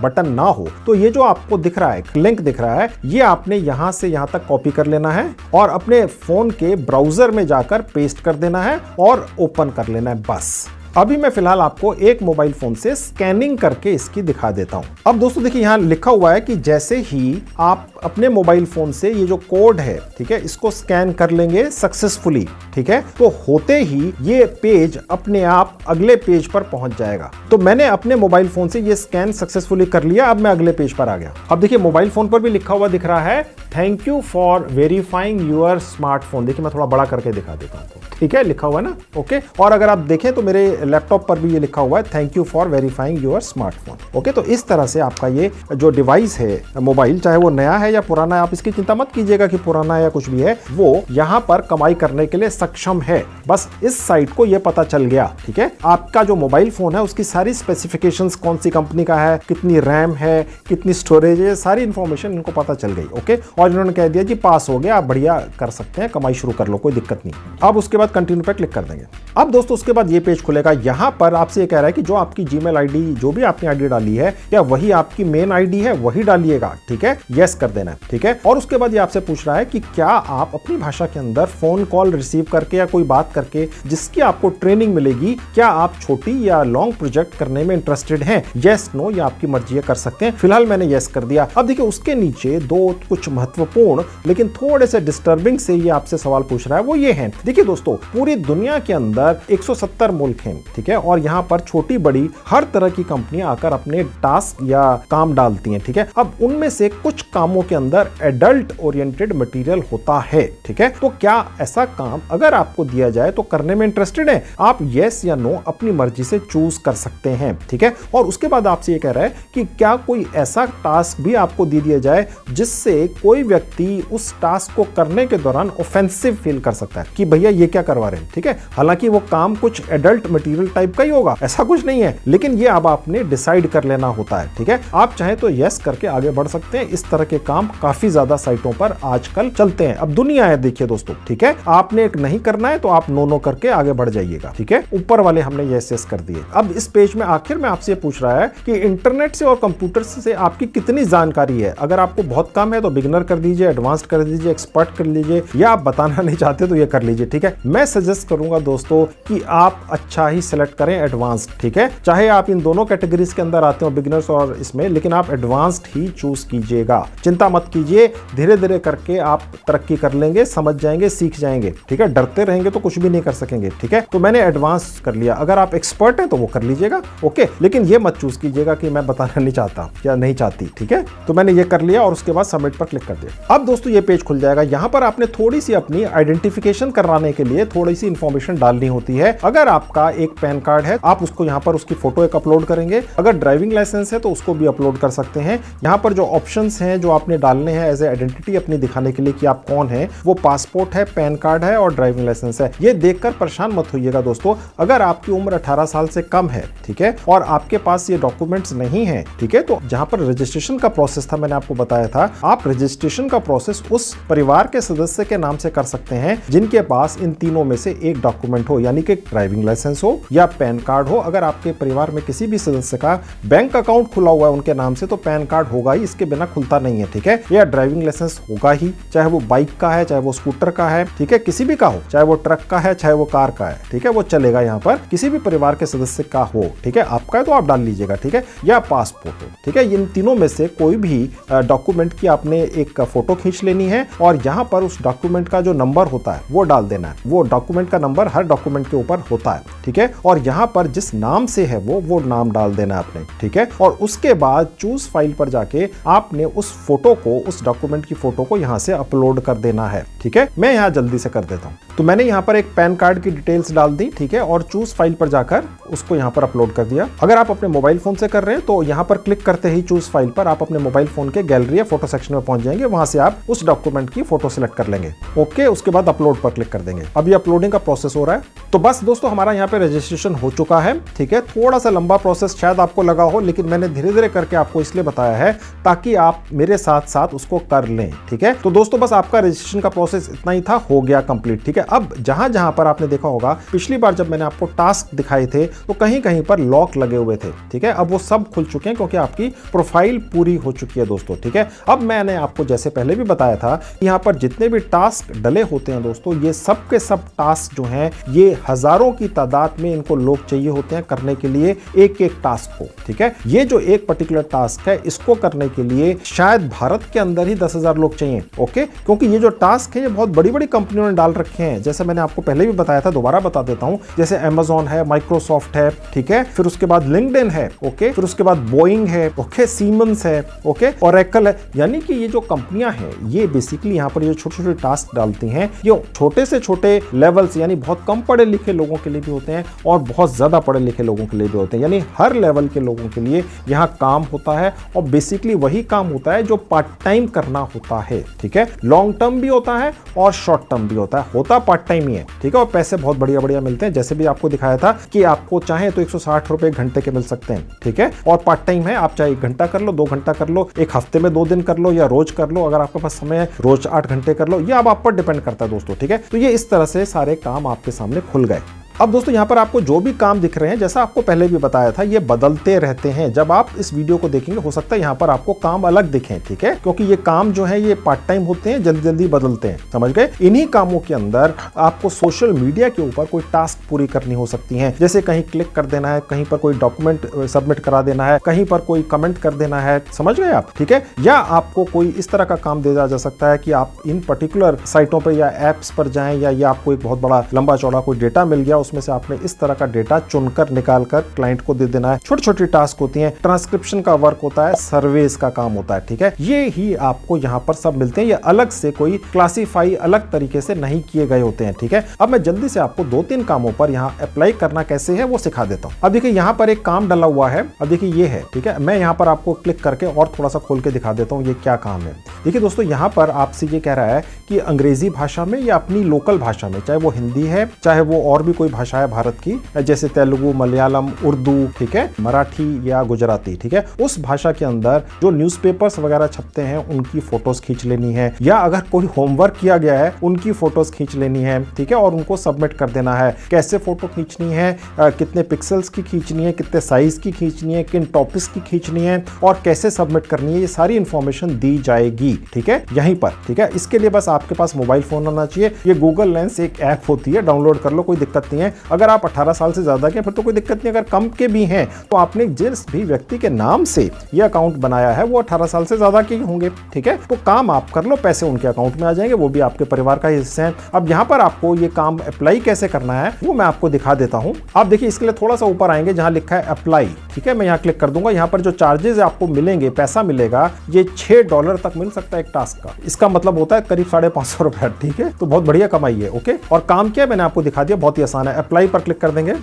बटन ना हो तो ये जो आपको दिख रहा है, लिंक दिख रहा है, ये आपने यहां से यहां तक कॉपी कर लेना है और अपने फोन के ब्राउजर में जाकर पेस्ट कर देना है और ओपन कर लेना है बस। अभी मैं फिलहाल आपको एक मोबाइल फोन से स्कैनिंग करके इसकी दिखा देता हूं। अब दोस्तों देखिए यहां लिखा हुआ है कि जैसे ही आप अपने मोबाइल फोन से ये जो कोड है, ठीक है, इसको स्कैन कर लेंगे सक्सेसफुली, ठीक है, तो होते ही ये पेज अपने आप अगले पेज पर पहुंच जाएगा। तो मैंने अपने मोबाइल फोन से ये स्कैन सक्सेसफुली कर लिया। अब मैं अगले पेज पर आ गया। अब देखिए मोबाइल फोन पर भी लिखा हुआ दिख रहा है, thank you for verifying your smartphone. देखिए मैं थोड़ा बड़ा करके दिखा देता हूं, ठीक है, लिखा हुआ है ना, ओके। और अगर आप देखें तो मेरे लैपटॉप पर भी ये लिखा हुआ है, thank you for verifying your smartphone, okay. तो इस तरह से आपका ये जो डिवाइस है मोबाइल, चाहे वो नया है या पुराना है, आप इसकी चिंता मत कीजिएगा कि पुराना या कुछ भी है, वो यहां पर कमाई करने के लिए सक्षम है। बस इस साइट को ये पता चल गया, ठीक है, आपका जो मोबाइल फोन है उसकी सारी स्पेसिफिकेशंस, कौन सी कंपनी का है, कितनी रैम है, कितनी स्टोरेज है, सारी इंफॉर्मेशन इनको पता चल गई, ओके। और इन्होंने कह दिया जी पास हो गया, आप बढ़िया कर सकते हैं, कमाई शुरू कर लो, कोई दिक्कत नहीं। अब उसके बाद कंटिन्यू पे क्लिक कर देंगे। अब दोस्तों उसके बाद ये पेज खुलेगा। यहां पर आपसे ये कह रहा है कि जो आपकी जीमेल आईडी, जो भी आपने आईडी डाली है, क्या वही आपकी मेन आईडी है, वही डालिएगा, ठीक है, यस कर देना है, ठीक है। और उसके बाद ये आपसे पूछ रहा है कि क्या आप अपनी भाषा के अंदर फोन कॉल रिसीव करके या कोई बात करके जिसकी आपको ट्रेनिंग मिलेगी, क्या आप छोटी या लॉन्ग प्रोजेक्ट करने में इंटरेस्टेड हैं? यस नो, या आपकी मर्जी कर सकते हैं। फिलहाल मैंने यस कर दिया। अब देखिए उसके नीचे दो कुछ महत्वपूर्ण लेकिन थोड़े से डिस्टर्बिंग से ये आपसे सवाल पूछ रहा है, वो ये है। देखिए दोस्तों, पूरी दुनिया के अंदर 170 मुल्क हैं, ठीक है, और यहां पर छोटी बड़ी हर तरह की कंपनियां आकर अपने टास्क या काम डालती हैं, ठीक है। अब उनमें से कुछ कामों के अंदर एडल्ट ओरिएंटेड मटेरियल होता है, ठीक है। तो क्या ऐसा काम अगर आपको दिया जाए तो करने में इंटरेस्टेड है? आप यस या नो अपनी मर्जी से चूज कर सकते हैं, ठीक है। और उसके बाद आपसे ये कह रहा है कि क्या कोई ऐसा टास्क भी आपको दे दिया जाए जिससे कोई व्यक्ति उस टास्क को करने के दौरान ऑफेंसिव फील कर सकता है कि भैया ये क्या करवा रहे हैं, ठीक है। हालांकि वो काम कुछ एडल्ट मटेरियल टाइप का ही होगा, ऐसा कुछ नहीं है, लेकिन ये अब आपने डिसाइड कर लेना होता है, ठीक है। आप चाहे तो यस करके आगे बढ़ सकते हैं। इस तरह के काम काफी ज्यादा साइटों पर आजकल चलते हैं। अब दुनिया है, देखिए दोस्तों, ठीक है। आपने एक नहीं करना है तो आप नो करके आगे बढ़ जाइएगा, ठीक है। ऊपर वाले हमने यस यस कर दिए। अब इस पेज में आखिर में आपसे पूछ रहा है कि इंटरनेट से और कंप्यूटर से आपकी कितनी जानकारी है। अगर आपको बहुत कम है तो बिगिनर कर दीजिए, एडवांस्ड कर दीजिए, एक्सपर्ट कर लीजिए, या आप बताना नहीं चाहते तो ये कर लीजिए, ठीक है। मैं सजेस्ट करूंगा दोस्तों कि आप अच्छा ही सिलेक्ट करें, एडवांस्ड, ठीक है। चाहे आप इन दोनों कैटेगरीज के अंदर आते हो, बिगिनर्स और इसमें, लेकिन आप एडवांस्ड ही चूज कीजिएगा। चिंता मत कीजिए, धीरे धीरे करके आप तरक्की कर लेंगे, समझ जाएंगे, सीख जाएंगे, ठीक है। डरते रहेंगे तो कुछ भी नहीं कर सकेंगे, ठीक है। तो मैंने एडवांस कर लिया। अगर आप एक्सपर्ट हैं तो वो कर लीजिएगा, ओके, लेकिन ये मत चूज कीजिएगा कि मैं बताना नहीं चाहता या नहीं चाहती, ठीक है। तो मैंने ये कर लिया और उसके बाद सबमिट पर क्लिक कर दिया। अब दोस्तों ये पेज खुल जाएगा। यहां पर आपने थोड़ी सी अपनी आइडेंटिफिकेशन कराने के लिए थोड़ी सी इंफॉर्मेशन डालनी होती है। अगर आपका एक पैन कार्ड है, आप उसको यहां पर उसकी फोटो एक अपलोड करेंगे। अगर ड्राइविंग लाइसेंस है तो उसको भी अपलोड कर सकते हैं। यहां पर जो ऑप्शंस हैं जो आपने डालने हैं एज ए आइडेंटिटी अपनी दिखाने के लिए कि आप कौन है, वो पासपोर्ट है, पैन कार्ड है और ड्राइविंग लाइसेंस है। ये देखकर परेशान मत होइएगा दोस्तों। अगर आपकी उम्र 18 साल से कम है, ठीक है, और आपके पास ये डॉक्यूमेंट्स नहीं है, ठीक है, तो जहां पर रजिस्ट्रेशन का प्रोसेस था, मैंने आपको बताया था, आप रजिस्ट्रेशन का प्रोसेस उस परिवार के सदस्य के नाम से कर सकते हैं जिनके पास इन तीनों में से एक डॉक्यूमेंट हो, यानी कि ड्राइविंग लाइसेंस हो या पैन कार्ड हो। अगर आपके परिवार में किसी भी सदस्य का बैंक अकाउंट खुला हुआ है उनके नाम से, तो पैन कार्ड होगा ही, इसके बिना खुलता नहीं है, ठीक है। या ड्राइविंग लाइसेंस होगा ही, चाहे वो बाइक का है, चाहे वो स्कूटर का है, ठीक है, किसी भी का हो, चाहे वो ट्रक का है, चाहे वो कार का है, ठीक है, वो चलेगा। यहाँ पर किसी भी परिवार के सदस्य का हो, ठीक है, आपका है तो आप डाल लीजिएगा, ठीक है, या पासपोर्ट हो, ठीक है। इन तीनों में से कोई भी डॉक्यूमेंट की आपने एक फोटो खींच लेनी है और यहाँ पर उस डॉक्यूमेंट का जो नंबर होता है वो डाल देना है। वो डॉक्यूमेंट का नंबर हर डॉक्यूमेंट के ऊपर होता है, ठीक है, और यहाँ पर जिस नाम से है वो नाम डाल देना है आपने, ठीक है। और उसके बाद चूज फाइल पर जाके आपने उस फोटो को, उस डॉक्यूमेंट की फोटो को यहाँ से अपलोड कर देना है, ठीक है। मैं यहाँ जल्दी से कर देता हूँ। तो मैंने यहाँ पर एक पैन कार्ड की डिटेल्स डाल दी, ठीक है, और चूज फाइल पर जाकर उसको यहाँ पर अपलोड कर दिया। अगर आप अपने मोबाइल फोन से कर रहे हैं तो यहाँ पर क्लिक करते ही चूज फाइल पर आप अपने मोबाइल फोन के गैलरी या फोटो सेक्शन में पहुंच जाएंगे। वहां से आप उस डॉक्यूमेंट की फोटो सिलेक्ट कर लेंगे, ओके। उसके बाद अपलोड पर क्लिक कर देंगे। अब अभी अपलोडिंग का प्रोसेस हो रहा है। तो बस दोस्तों हमारा यहाँ पे रजिस्ट्रेशन हो चुका है, ठीक है। थोड़ा सा लंबा प्रोसेस शायद आपको लगा हो, लेकिन मैंने धीरे धीरे करके आपको इसलिए बताया है ताकि आप मेरे साथ साथ उसको कर लें, ठीक है। तो दोस्तों बस आपका रजिस्ट्रेशन का प्रोसेस इतना ही था, हो गया कंप्लीट, ठीक है। अब जहां जहां पर आपने देखा होगा पिछली बार जब मैंने आपको टास्क दिखाए थे तो कहीं कहीं पर लॉक लगे हुए थे, ठीक है। अब वो सब खुल चुके हैं क्योंकि आपकी प्रोफाइल पूरी हो चुकी है दोस्तों, ठीक है। अब मैंने आपको जैसे पहले भी बताया था, यहाँ पर जितने भी टास्क डले होते हैं दोस्तों, ये सब के सब टास्क जो हैं ये हजारों की तादाद में इनको लोग चाहिए होते हैं करने के लिए एक एक टास्क को, ठीक है। ये जो एक पर्टिकुलर टास्क है इसको करने के लिए शायद भारत के अंदर ही 10,000 लोग चाहिए, ओके। क्योंकि ये जो टास्क है ये बहुत बड़ी बड़ी कंपनियों ने डाल रखे हैं, जैसे मैंने आपको पहले भी बताया था, दोबारा बता देता हूं। जैसे Amazon है, माइक्रोसॉफ्ट है, ठीक है, फिर उसके बाद लिंक्डइन है, ओके, फिर उसके बाद बोइंग है, ओके, सीमेंस है, ओके, ओरेकल है। यानी कि ये जो कंपनियां हैं ये बेसिकली यहाँ पर ये छोटे छोटे टास्क डालती हैं, ये छोटे से छोटे लेवल्स यानी बहुत कम पढ़े लिखे लोगों के लिए भी होते हैं और बहुत ज्यादा पढ़े लिखे लोगों के लिए भी होते हैं, यानी हर लेवल के लोगों के लिए यहाँ काम होता है। और बेसिकली वही काम होता है जो पार्ट टाइम करना होता है, ठीक है। लॉन्ग टर्म भी होता है और शॉर्ट टर्म भी होता है पार्ट टाइम ही है, ठीक है। और पैसे बहुत बढ़िया बढ़िया मिलते हैं, जैसे भी आपको दिखाया था कि आपको चाहे तो 160 रुपए घंटे के मिल सकते हैं, ठीक है। और पार्ट टाइम है, आप चाहे 1 घंटा कर लो, 2 घंटा कर लो, एक हफ्ते में 2 दिन कर लो या रोज कर लो, अगर आपके पास समय है रोज 8 घंटे कर लो, ये अब आप पर डिपेंड करता है दोस्तों, ठीक है। तो ये इस तरह से सारे काम आपके सामने खुल गए। अब दोस्तों यहाँ पर आपको जो भी काम दिख रहे हैं, जैसा आपको पहले भी बताया था, ये बदलते रहते हैं। जब आप इस वीडियो को देखेंगे हो सकता है यहाँ पर आपको काम अलग दिखें, ठीक है, क्योंकि ये काम जो है ये पार्ट टाइम होते हैं, जल्दी जल्दी बदलते हैं, समझ गए। इन्हीं कामों के अंदर आपको सोशल मीडिया के ऊपर कोई टास्क पूरी करनी हो सकती है, जैसे कहीं क्लिक कर देना है, कहीं पर कोई डॉक्यूमेंट सबमिट करा देना है, कहीं पर कोई कमेंट कर देना है, समझ गए आप, ठीक है। या आपको कोई इस तरह का काम दिया जा सकता है कि आप इन पर्टिकुलर साइटों पर या एप्स पर जाएं, या आपको एक बहुत बड़ा लंबा चौड़ा कोई डेटा मिल गया, उसमें से आपने इस तरह का डेटा चुनकर निकालकर क्लाइंट को दे देना है। छोटी छोटी टास्क होती हैं, ट्रांसक्रिप्शन का वर्क होता है, सर्वेस का काम होता है, ठीक है। ये ही आपको यहाँ पर सब मिलते हैं, ये अलग से कोई क्लासीफाई अलग तरीके से नहीं किए गए होते हैं, ठीक है। अब मैं जल्दी से आपको 2-3 कामों पर यहाँ अप्लाई करना कैसे है वो सिखा देता हूँ। अब देखिए यहाँ पर एक काम डला हुआ है, अब देखिए ये है, ठीक है। मैं यहाँ पर आपको क्लिक करके और थोड़ा सा खोल के दिखा देता हूँ ये क्या काम है। देखिए दोस्तों यहाँ पर आपसे ये कह रहा है कि अंग्रेजी भाषा में या अपनी लोकल भाषा में, चाहे वो हिंदी है चाहे वो और भी कोई भाषा है भारत की, जैसे तेलुगु, मलयालम, उर्दू, ठीक है, मराठी या गुजराती, ठीक है, उस भाषा के अंदर जो न्यूज़पेपर्स वगैरह छपते हैं उनकी फोटोज खींच लेनी है, या अगर कोई होमवर्क किया गया है उनकी फोटोज खींच लेनी है, ठीक है, और उनको सबमिट कर देना है। कैसे फोटो खींचनी है, कितने पिक्सल्स की खींचनी है, कितने साइज की खींचनी है, किन टॉपिक्स की खींचनी है और कैसे सबमिट करनी है, ये सारी इंफॉर्मेशन दी जाएगी, ठीक है, यहीं पर, ठीक है। इसके लिए बस आपके पास मोबाइल फोन होना चाहिए। ये गूगल लेंस एक ऐप होती है, डाउनलोड कर लो, कोई दिक्कत नहीं है। अगर आप 18 साल से ज्यादा के फिर तो कोई दिक्कत नहीं, अगर कम के भी हैं तो आपने जिस भी व्यक्ति के नाम से ये अकाउंट बनाया है वो 18 साल से ज्यादा के होंगे, ठीक है। तो काम आप कर लो, पैसे उनके अकाउंट में आ जाएंगे, वो भी आपके परिवार का हिस्सा है। अब यहाँ पर आपको ये काम अप्लाई कैसे करना है वो मैं आपको दिखा देता हूँ। आप देखिए इसके लिए थोड़ा सा ऊपर आएंगे जहां लिखा है अप्लाई, ठीक है, मैं यहाँ क्लिक कर दूंगा। यहाँ पर जो चार्जेस आपको मिलेंगे, पैसा मिलेगा, ये $6 तक मिल सकता है एक टास्क का। इसका मतलब होता है करीब 550 रुपए, ठीक है। तो बहुत बढ़िया कमाई है, ओके। और काम क्या है मैंने आपको दिखा दिया, बहुत ही आसान है। अप्लाई पर क्लिक कर देंगे।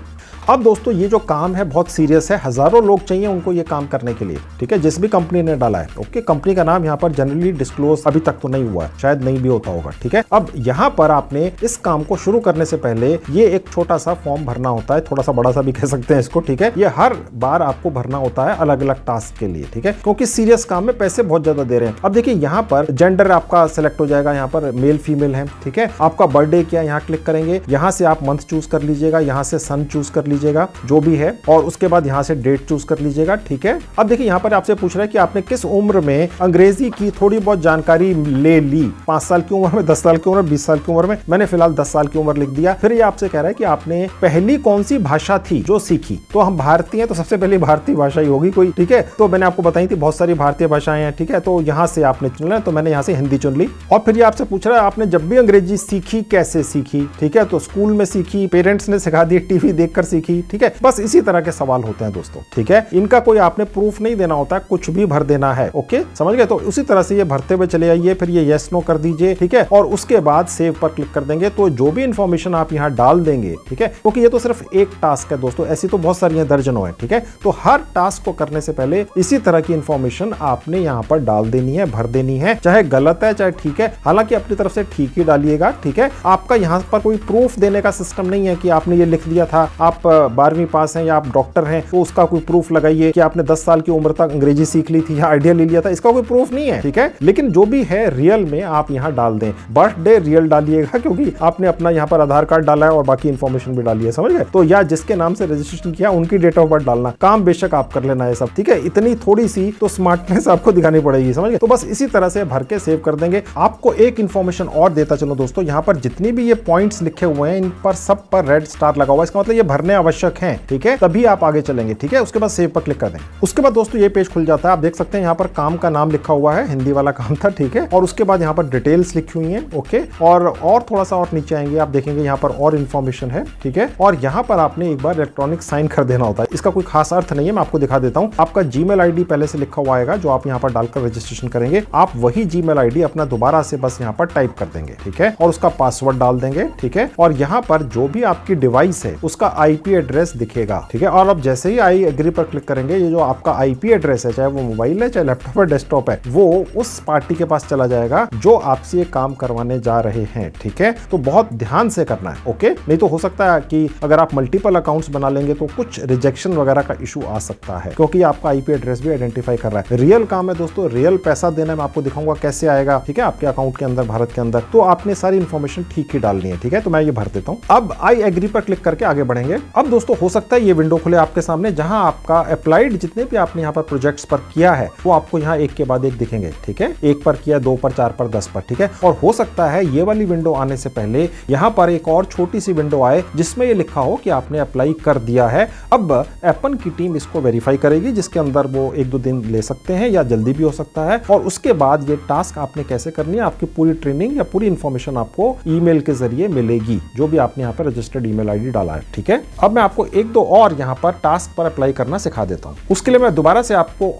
अब दोस्तों ये जो काम है बहुत सीरियस है, हजारों लोग चाहिए उनको ये काम करने के लिए, ठीक है, जिस भी कंपनी ने डाला है, ओके। कंपनी का नाम यहाँ पर जनरली डिस्क्लोज अभी तक तो नहीं हुआ है, शायद नहीं भी होता होगा, ठीक है। अब यहाँ पर आपने इस काम को शुरू करने से पहले ये एक छोटा सा फॉर्म भरना होता है, थोड़ा सा बड़ा सा भी कह सकते हैं इसको, ठीक है। ये हर बार आपको भरना होता है अलग अलग टास्क के लिए, ठीक है, क्योंकि सीरियस काम में पैसे बहुत ज्यादा दे रहे हैं। अब देखिए यहाँ पर जेंडर आपका सिलेक्ट हो जाएगा, यहाँ पर मेल फीमेल है, ठीक है। आपका बर्थडे क्या, यहाँ क्लिक करेंगे, यहाँ से आप मंथ चूज कर लीजिएगा, यहाँ से सन चूज कर लीजिएगा, जो भी है, और उसके बाद यहाँ से डेट चूज कर लीजिएगा, ठीक है। अब देखिए यहाँ पर आपसे पूछ रहा है कि आपने किस उम्र में अंग्रेजी की थोड़ी बहुत जानकारी ले ली, 5 साल की उम्र में, 10 साल की उम्र, 20 साल की उम्र में। मैंने फिलहाल 10 साल की उम्र लिख दिया। फिर ये आपसे कह रहा है कि आपने पहली कौन सी भाषा थी जो सीखी, तो हम भारतीय हैं तो सबसे पहले भारतीय भाषा ही होगी कोई, ठीक है। तो मैंने आपको बताई थी बहुत सारी भारतीय भाषाएं हैं, ठीक है, तो यहाँ से आपने चुन लिया, तो मैंने यहाँ से हिंदी चुन ली। और फिर ये आपसे पूछ रहा है आपने जब भी अंग्रेजी सीखी कैसे सीखी, ठीक है, तो स्कूल में सीखी, पेरेंट्स ने सिखा दी, टीवी देखकर सीखी, देखी, ठीक है। बस इसी तरह के सवाल होते हैं दोस्तों, ठीक है। इनका कोई आपने प्रूफ नहीं देना होता है, कुछ भी भर देना है, ओके, समझ गए। तो उसी तरह से ये भरते हुए चले आइए, फिर ये यस नो कर दीजिए, ठीक है, और उसके बाद सेव पर क्लिक कर देंगे। तो जो भी इंफॉर्मेशन आप यहाँ डाल देंगे, ठीक है, क्योंकि ये तो सिर्फ एक टास्क है दोस्तों, ऐसी तो बहुत सारी दर्जनों है, ठीक है। तो हर टास्क को करने से पहले इसी तरह की इंफॉर्मेशन आपने यहाँ पर डाल देनी है, भर देनी है, चाहे गलत है चाहे ठीक है। हालांकि अपनी तरफ से ठीक ही डालिएगा, ठीक है। आपका यहाँ पर कोई प्रूफ देने का सिस्टम नहीं है कि आपने ये लिख दिया था, आप 12वीं पास हैं या आप डॉक्टर हैं, तो उसका कोई प्रूफ लगाइए कि आपने 10 साल की उम्र तक अंग्रेजी सीख ली थी या आइडिया ले लिया था, इसका कोई प्रूफ नहीं है, ठीक है। लेकिन जो भी है रियल में आप यहाँ डाल दें। बर्थडे रियल डालिएगा, क्योंकि आपने अपना यहाँ पर आधार कार्ड डाला है और बाकी इंफॉर्मेशन भी डाली है, समझ गए। तो या जिसके नाम से रजिस्ट्रेशन किया उनकी डेट ऑफ बर्थ डालना, काम बेशक आप कर लेना है सब, ठीक है। इतनी थोड़ी सी तो स्मार्टनेस आपको दिखानी पड़ेगी, समझ गए। तो बस इसी तरह से भर के सेव कर देंगे। आपको एक इंफॉर्मेशन और देता चलो दोस्तों, यहाँ पर जितनी भी ये पॉइंट्स लिखे हुए हैं इन पर सब पर रेड स्टार लगा हुआ है, इसका मतलब ये भरने आवश्यक हैं, ठीक है, तभी आप आगे चलेंगे, ठीक है। उसके बाद सेव पर क्लिक कर दें। उसके बाद दोस्तों ये पेज खुल जाता है, आप देख सकते हैं यहाँ पर काम का नाम लिखा हुआ है, हिंदी वाला काम था, ठीक है। और उसके बाद यहाँ पर डिटेल्स लिखी हुई हैं, ओके। और थोड़ा सा और नीचे आएंगे, आप देखेंगे यहाँ पर और इन्फॉर्मेशन है, ठीक है। और यहाँ पर आपने एक बार इलेक्ट्रॉनिक साइन कर देना होता है, इसका कोई खास अर्थ नहीं है, मैं आपको दिखा देता हूँ। आपका जीमेल आईडी पहले से लिखा हुआ आएगा, जो आप यहाँ पर डालकर रजिस्ट्रेशन करेंगे, आप वही जीमेल आईडी अपना दोबारा से बस यहाँ पर टाइप कर देंगे, ठीक है, और उसका पासवर्ड डाल देंगे, ठीक है। और यहाँ पर जो भी आपकी डिवाइस है उसका आईपी एड्रेस दिखेगा, ठीक है। और अब जैसे ही आई एग्री पर क्लिक करेंगे, ये जो आपका आईपी एड्रेस है, चाहे वो मोबाइल है चाहे लैपटॉप है डेस्कटॉप है, वो उस पार्टी के पास चला जाएगा जो आपसे ये काम करवाने जा रहे हैं, ठीक है। तो बहुत ध्यान से करना है, ओके। नहीं तो हो सकता है कि अगर आप मल्टीपल अकाउंट्स बना लेंगे तो कुछ रिजेक्शन वगैरह का इशू आ सकता है, क्योंकि आपका आईपी एड्रेस भी आइडेंटिफाई कर रहा है। रियल काम है दोस्तों, रियल पैसा देना मैं आपको दिखाऊंगा कैसे आएगा, ठीक है, आपके अकाउंट के अंदर, भारत के अंदर। तो आपने सारी इंफॉर्मेशन ठीक ही डालनी है, ठीक है। तो मैं ये भर देता हूँ। अब आई एग्री पर क्लिक करके आगे बढ़ेंगे। अब दोस्तों हो सकता है ये विंडो खुले आपके सामने, जहां आपका अप्लाइड जितने भी आपने यहाँ पर प्रोजेक्ट्स पर किया है वो आपको यहाँ एक के बाद एक दिखेंगे, ठीक है। 1 पर किया, 2 पर, 4 पर, 10 पर, ठीक है। और हो सकता है ये वाली विंडो आने से पहले यहाँ पर एक और छोटी सी विंडो आए जिसमें ये लिखा हो कि आपने अप्लाई कर दिया है। अब एप्पन की टीम इसको वेरीफाई करेगी, जिसके अंदर वो 1-2 दिन ले सकते हैं या जल्दी भी हो सकता है। और उसके बाद ये टास्क आपने कैसे करनी है, आपकी पूरी ट्रेनिंग या पूरी इंफॉर्मेशन आपको ईमेल के जरिए मिलेगी, जो भी आपने यहाँ पर रजिस्टर्ड ईमेल आईडी डाला है, ठीक है। अब मैं आपको 1-2 और यहाँ पर टास्क पर अप्लाई करना सिखा देता हूँ। उसके लिए मैं दोबारा से आपको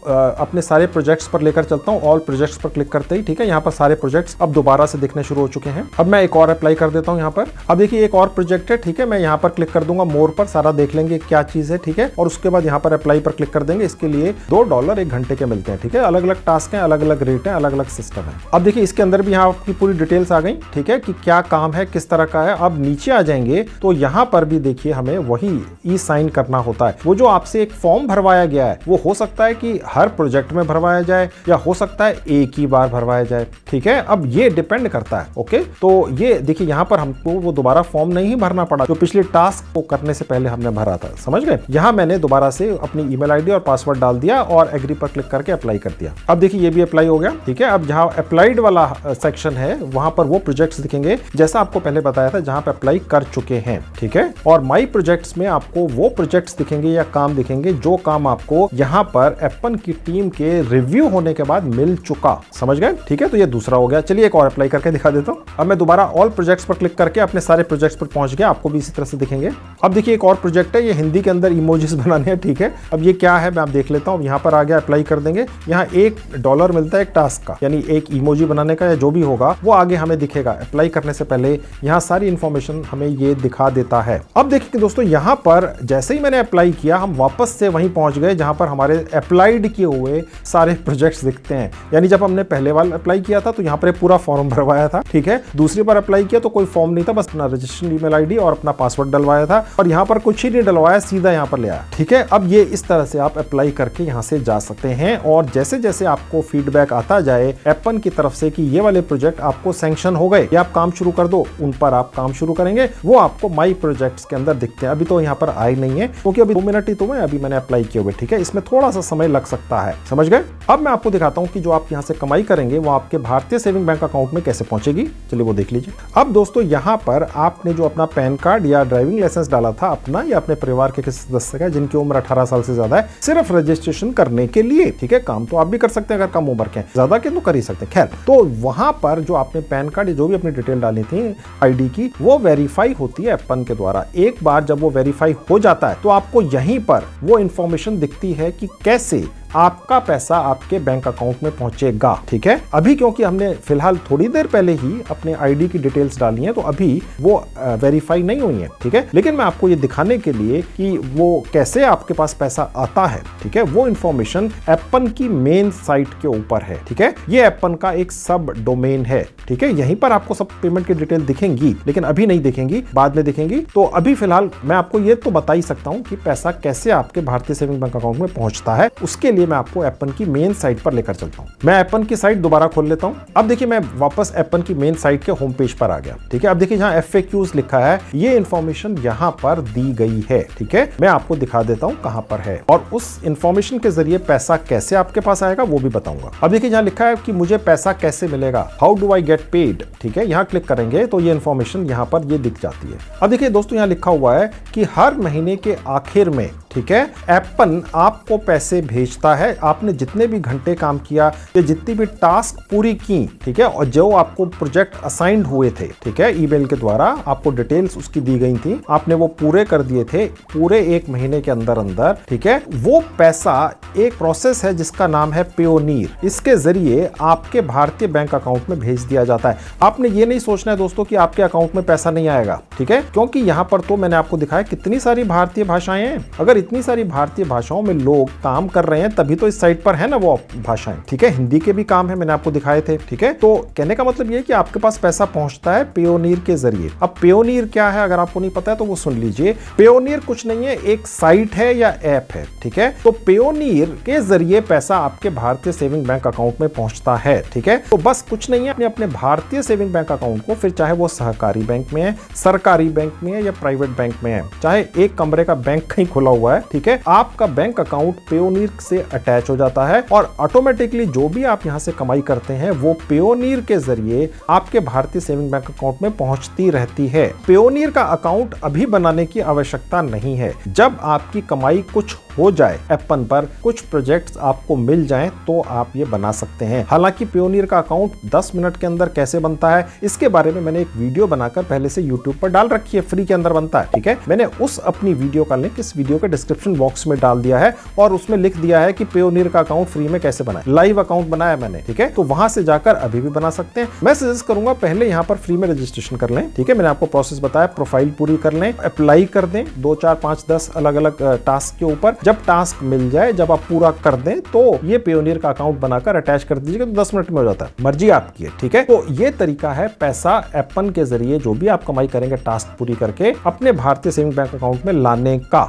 अपने सारे प्रोजेक्ट्स पर लेकर चलता हूँ। ऑल प्रोजेक्ट्स पर क्लिक करते ही, ठीक है, यहाँ पर सारे प्रोजेक्ट्स अब दोबारा से दिखने शुरू हो चुके हैं। अब मैं एक और अप्लाई कर देता हूँ यहाँ पर। अब देखिए एक और प्रोजेक्ट है, ठीक है, मैं यहाँ पर क्लिक कर दूंगा मोर पर, सारा देख लेंगे क्या चीज है, ठीक है। और उसके बाद यहाँ पर अप्लाई पर क्लिक कर देंगे। इसके लिए $2 1 घंटे के मिलते हैं, ठीक है। अलग अलग टास्क हैं, अलग अलग रेट है, अलग अलग सिस्टम है। अब देखिए इसके अंदर भी यहाँ आपकी पूरी डिटेल्स आ गई, ठीक है, कि क्या काम है, किस तरह का है। अब नीचे आ जाएंगे तो यहाँ पर भी देखिए हमें वही ई साइन करना होता है। वो जो आपसे एक फॉर्म भरवाया गया है वो हो सकता है कि हर प्रोजेक्ट में भरवाया जाए या हो सकता है एक ही बार भरवाया जाए, ठीक है। अब ये डिपेंड करता है, ओके। तो ये देखिए यहाँ पर हमको वो दोबारा फॉर्म नहीं भरना पड़ा जो पिछले टास्क को करने से पहले हमने भरा था, समझ गए। यहाँ मैंने दोबारा से अपनी ईमेल आईडी और पासवर्ड डाल दिया और एग्री पर क्लिक करके अप्लाई कर दिया। अब देखिए ये भी अप्लाई हो गया, ठीक है। अब जहाँ अप्लाइड वाला सेक्शन है वहां पर वो प्रोजेक्ट्स दिखेंगे जैसा आपको पहले बताया था, जहां पे अप्लाई कर चुके हैं, ठीक है। और माई प्रोजेक्ट्स में आपको वो प्रोजेक्ट्स दिखेंगे या काम दिखेंगे जो काम आपको यहाँ पर एप्पन की टीम के रिव्यू होने के बाद मिल चुका, समझ गए, ठीक है। तो ये दूसरा हो गया। चलिए एक और अप्लाई करके दिखा देता हूँ। अब मैं दोबारा ऑल प्रोजेक्ट्स पर क्लिक करके अपने सारे प्रोजेक्ट्स पर पहुंच गया, आपको भी इसी तरह से दिखेंगे। अब देखिए एक और प्रोजेक्ट है, ये हिंदी के अंदर इमोजीज बनाने हैं, ठीक है। अब ये क्या है मैं आप देख लेता हूँ। यहाँ पर आ गया, अप्लाई कर देंगे। यहाँ $1 मिलता है एक टास्क का, यानी एक इमोजी बनाने का या जो भी होगा वो आगे हमें दिखेगा। अप्लाई करने से पहले यहाँ सारी इंफॉर्मेशन हमें ये दिखा देता है। अब देखिए दोस्तों यहाँ पर जैसे ही मैंने अप्लाई किया हम वापस से वहीं पहुंच गए जहां पर हमारे अप्लाइड किए हुए सारे प्रोजेक्ट्स दिखते हैं। यानी जब हमने पहले वाला अप्लाई किया था तो यहाँ पर पूरा फॉर्म भरवाया था, ठीक है। दूसरी बार अप्लाई किया तो कोई फॉर्म नहीं था, बस अपना रजिस्ट्रेशन ईमेल आईडी और अपना पासवर्ड डलवाया था और यहाँ पर कुछ ही नहीं डलवाया, सीधा यहाँ पर ले आया, ठीक है। अब ये इस तरह से आप अप्लाई करके यहाँ से जा सकते हैं और जैसे जैसे आपको फीडबैक आता जाए एप्पन की तरफ से कि ये वाले प्रोजेक्ट आपको सैंक्शन हो गए या आप काम शुरू कर दो, उन पर आप काम शुरू करेंगे, वो आपको माई प्रोजेक्ट्स के अंदर दिखते हैं। अभी तो यहाँ पर आए नहीं है क्योंकि अभी 2 मिनट ही तो है, अभी मैंने अप्लाई किए हुए, ठीक है। इसमें थोड़ा सा समय लग सकता है, समझ गए। अब मैं आपको दिखाता हूँ कि जो आप यहाँ से कमाई करेंगे वो आपके भारतीय सेविंग बैंक अकाउंट में कैसे पहुंचेगी। चलिए वो देख लीजिए। अब दोस्तों यहाँ पर आपने जो अपना पैन कार्ड या ड्राइविंग लाइसेंस डाला था अपना या अपने परिवार के किसी सदस्य का जिनकी उम्र 18 साल से ज्यादा है, सिर्फ रजिस्ट्रेशन करने के लिए, ठीक है। काम तो आप भी कर सकते हैं अगर कम उम्र के हैं, ज्यादा के तो कर ही सकते हैं। खैर, तो वहां पर जो आपने पैन कार्ड जो भी अपनी डिटेल डाली थी आईडी की, वो वेरीफाई होती है एप्पन के द्वारा। एक बार जब वो वो वेरीफाई हो जाता है तो आपको यहीं पर वो इंफॉर्मेशन दिखती है कि कैसे आपका पैसा आपके बैंक अकाउंट में पहुंचेगा। ठीक है, अभी क्योंकि हमने फिलहाल थोड़ी देर पहले ही अपने आईडी की डिटेल्स डाली हैं तो अभी वो वेरीफाई नहीं हुई है। ठीक है, लेकिन मैं आपको ये दिखाने के लिए कि वो कैसे आपके पास पैसा आता है, ठीक है, वो इंफॉर्मेशन एप्पन की मेन साइट के ऊपर है। ठीक है, ये एप्पन का एक सब डोमेन है। ठीक है, यहीं पर आपको सब पेमेंट की डिटेल दिखेंगी, लेकिन अभी नहीं दिखेंगी, बाद में दिखेंगी। तो अभी फिलहाल मैं आपको ये तो बता ही सकता हूं कि पैसा कैसे आपके भारतीय सेविंग बैंक अकाउंट में पहुंचता है। उसके मैं आपको एप्पन की मेन साइट पर लेकर चलता हूं। मैं एप्पन की साइट दोबारा खोल लेता हूं। अब देखिए मैं वापस एप्पन की मेन साइट के होम पेज पर आ गया। ठीक है, अब देखिए जहां FAQs लिखा है ये इंफॉर्मेशन यहां पर दी गई है। ठीक है, मैं आपको दिखा देता हूं कहां पर है और उस इंफॉर्मेशन के जरिए पैसा कैसे आपके पास आएगा वो भी बताऊंगा। अब देखिए जहां लिखा है कि मुझे पैसा कैसे मिलेगा, how do I get paid. ठीक है, यहां क्लिक करेंगे तो ये इंफॉर्मेशन यहां पर ये दिख जाती है। अब देखिए दोस्तों यहां लिखा हुआ है कि हर महीने के आखिर में, ठीक है, एप्पन आपको पैसे भेजता है। आपने जितने भी घंटे काम किया या जितनी भी टास्क पूरी की, ठीक है, और जो आपको प्रोजेक्ट असाइंड हुए थे, ठीक है, ईमेल के द्वारा आपको डिटेल्स उसकी दी गई थी, आपने वो पूरे कर दिए थे पूरे 1 महीने के अंदर अंदर। ठीक है, वो पैसा एक प्रोसेस है जिसका नाम है पेयोनीर। इसके जरिए आपके भारतीय बैंक अकाउंट में भेज दिया जाता है। आपने ये नहीं सोचना है दोस्तों कि आपके अकाउंट में पैसा नहीं आएगा। ठीक है, क्योंकि यहां पर तो मैंने आपको दिखाया कितनी सारी भारतीय भाषाएं हैं। अगर इतनी सारी भारतीय भाषाओं में लोग काम कर रहे हैं तभी तो इस साइट पर है ना वो भाषाएं। ठीक है, हिंदी के भी काम है, मैंने आपको दिखाए थे। ठीक है, तो कहने का मतलब ये है कि आपके पास पैसा पहुंचता है पेयोनीर के जरिए। अब पेयोनीर क्या है अगर आपको नहीं पता है तो वो सुन लीजिए। पेयोनीर कुछ नहीं है, एक साइट है या ऐप है। ठीक है, तो पेयोनीर के जरिए पैसा आपके भारतीय सेविंग बैंक अकाउंट में पहुंचता है। ठीक है, तो बस कुछ नहीं है, अपने भारतीय सेविंग बैंक अकाउंट को, फिर चाहे वो सहकारी बैंक में है, सरकारी बैंक में है या प्राइवेट बैंक में है, चाहे एक कमरे का बैंक कहीं खुला हुआ है, ठीक है, आपका बैंक अकाउंट पेयोनीर से अटैच हो जाता है और ऑटोमेटिकली जो भी आप यहां से कमाई करते हैं वो पेयोनीर के जरिए आपके भारतीय सेविंग बैंक अकाउंट में पहुंचती रहती है। पेयोनीर का अकाउंट अभी बनाने की आवश्यकता नहीं है। जब आपकी कमाई कुछ हो जाए, एप्पन पर कुछ प्रोजेक्ट्स आपको मिल जाएं तो आप ये बना सकते हैं। हालांकि पेयोनीर का अकाउंट 10 मिनट के अंदर कैसे बनता है इसके बारे में मैंने एक वीडियो बनाकर पहले से YouTube पर डाल रखी है, फ्री के अंदर बनता है। ठीक है, मैंने उस अपनी वीडियो का लिंक इस वीडियो के डिस्क्रिप्शन बॉक्स में डाल दिया है और उसमें लिख दिया है कि पेयोनीर का अकाउंट फ्री में कैसे बनाए। लाइव अकाउंट बनाया मैंने। ठीक है, तो वहां से जाकर अभी भी बना सकते हैं। मैं सजेस्ट करूंगा पहले यहां पर फ्री में रजिस्ट्रेशन कर लें। ठीक है, मैंने आपको प्रोसेस बताया, प्रोफाइल पूरी कर लें, अप्लाई कर दें 2, 4, 5, 10 अलग अलग टास्क के ऊपर। जब टास्क मिल जाए, जब आप पूरा कर दें तो ये पेयोनीर का अकाउंट बनाकर अटैच कर दीजिएगा तो 10 मिनट में हो जाता है। मर्जी आपकी है। ठीक है, तो ये तरीका है पैसा एप्पन के जरिए जो भी आप कमाई करेंगे टास्क पूरी करके अपने भारतीय सेविंग बैंक अकाउंट में लाने का।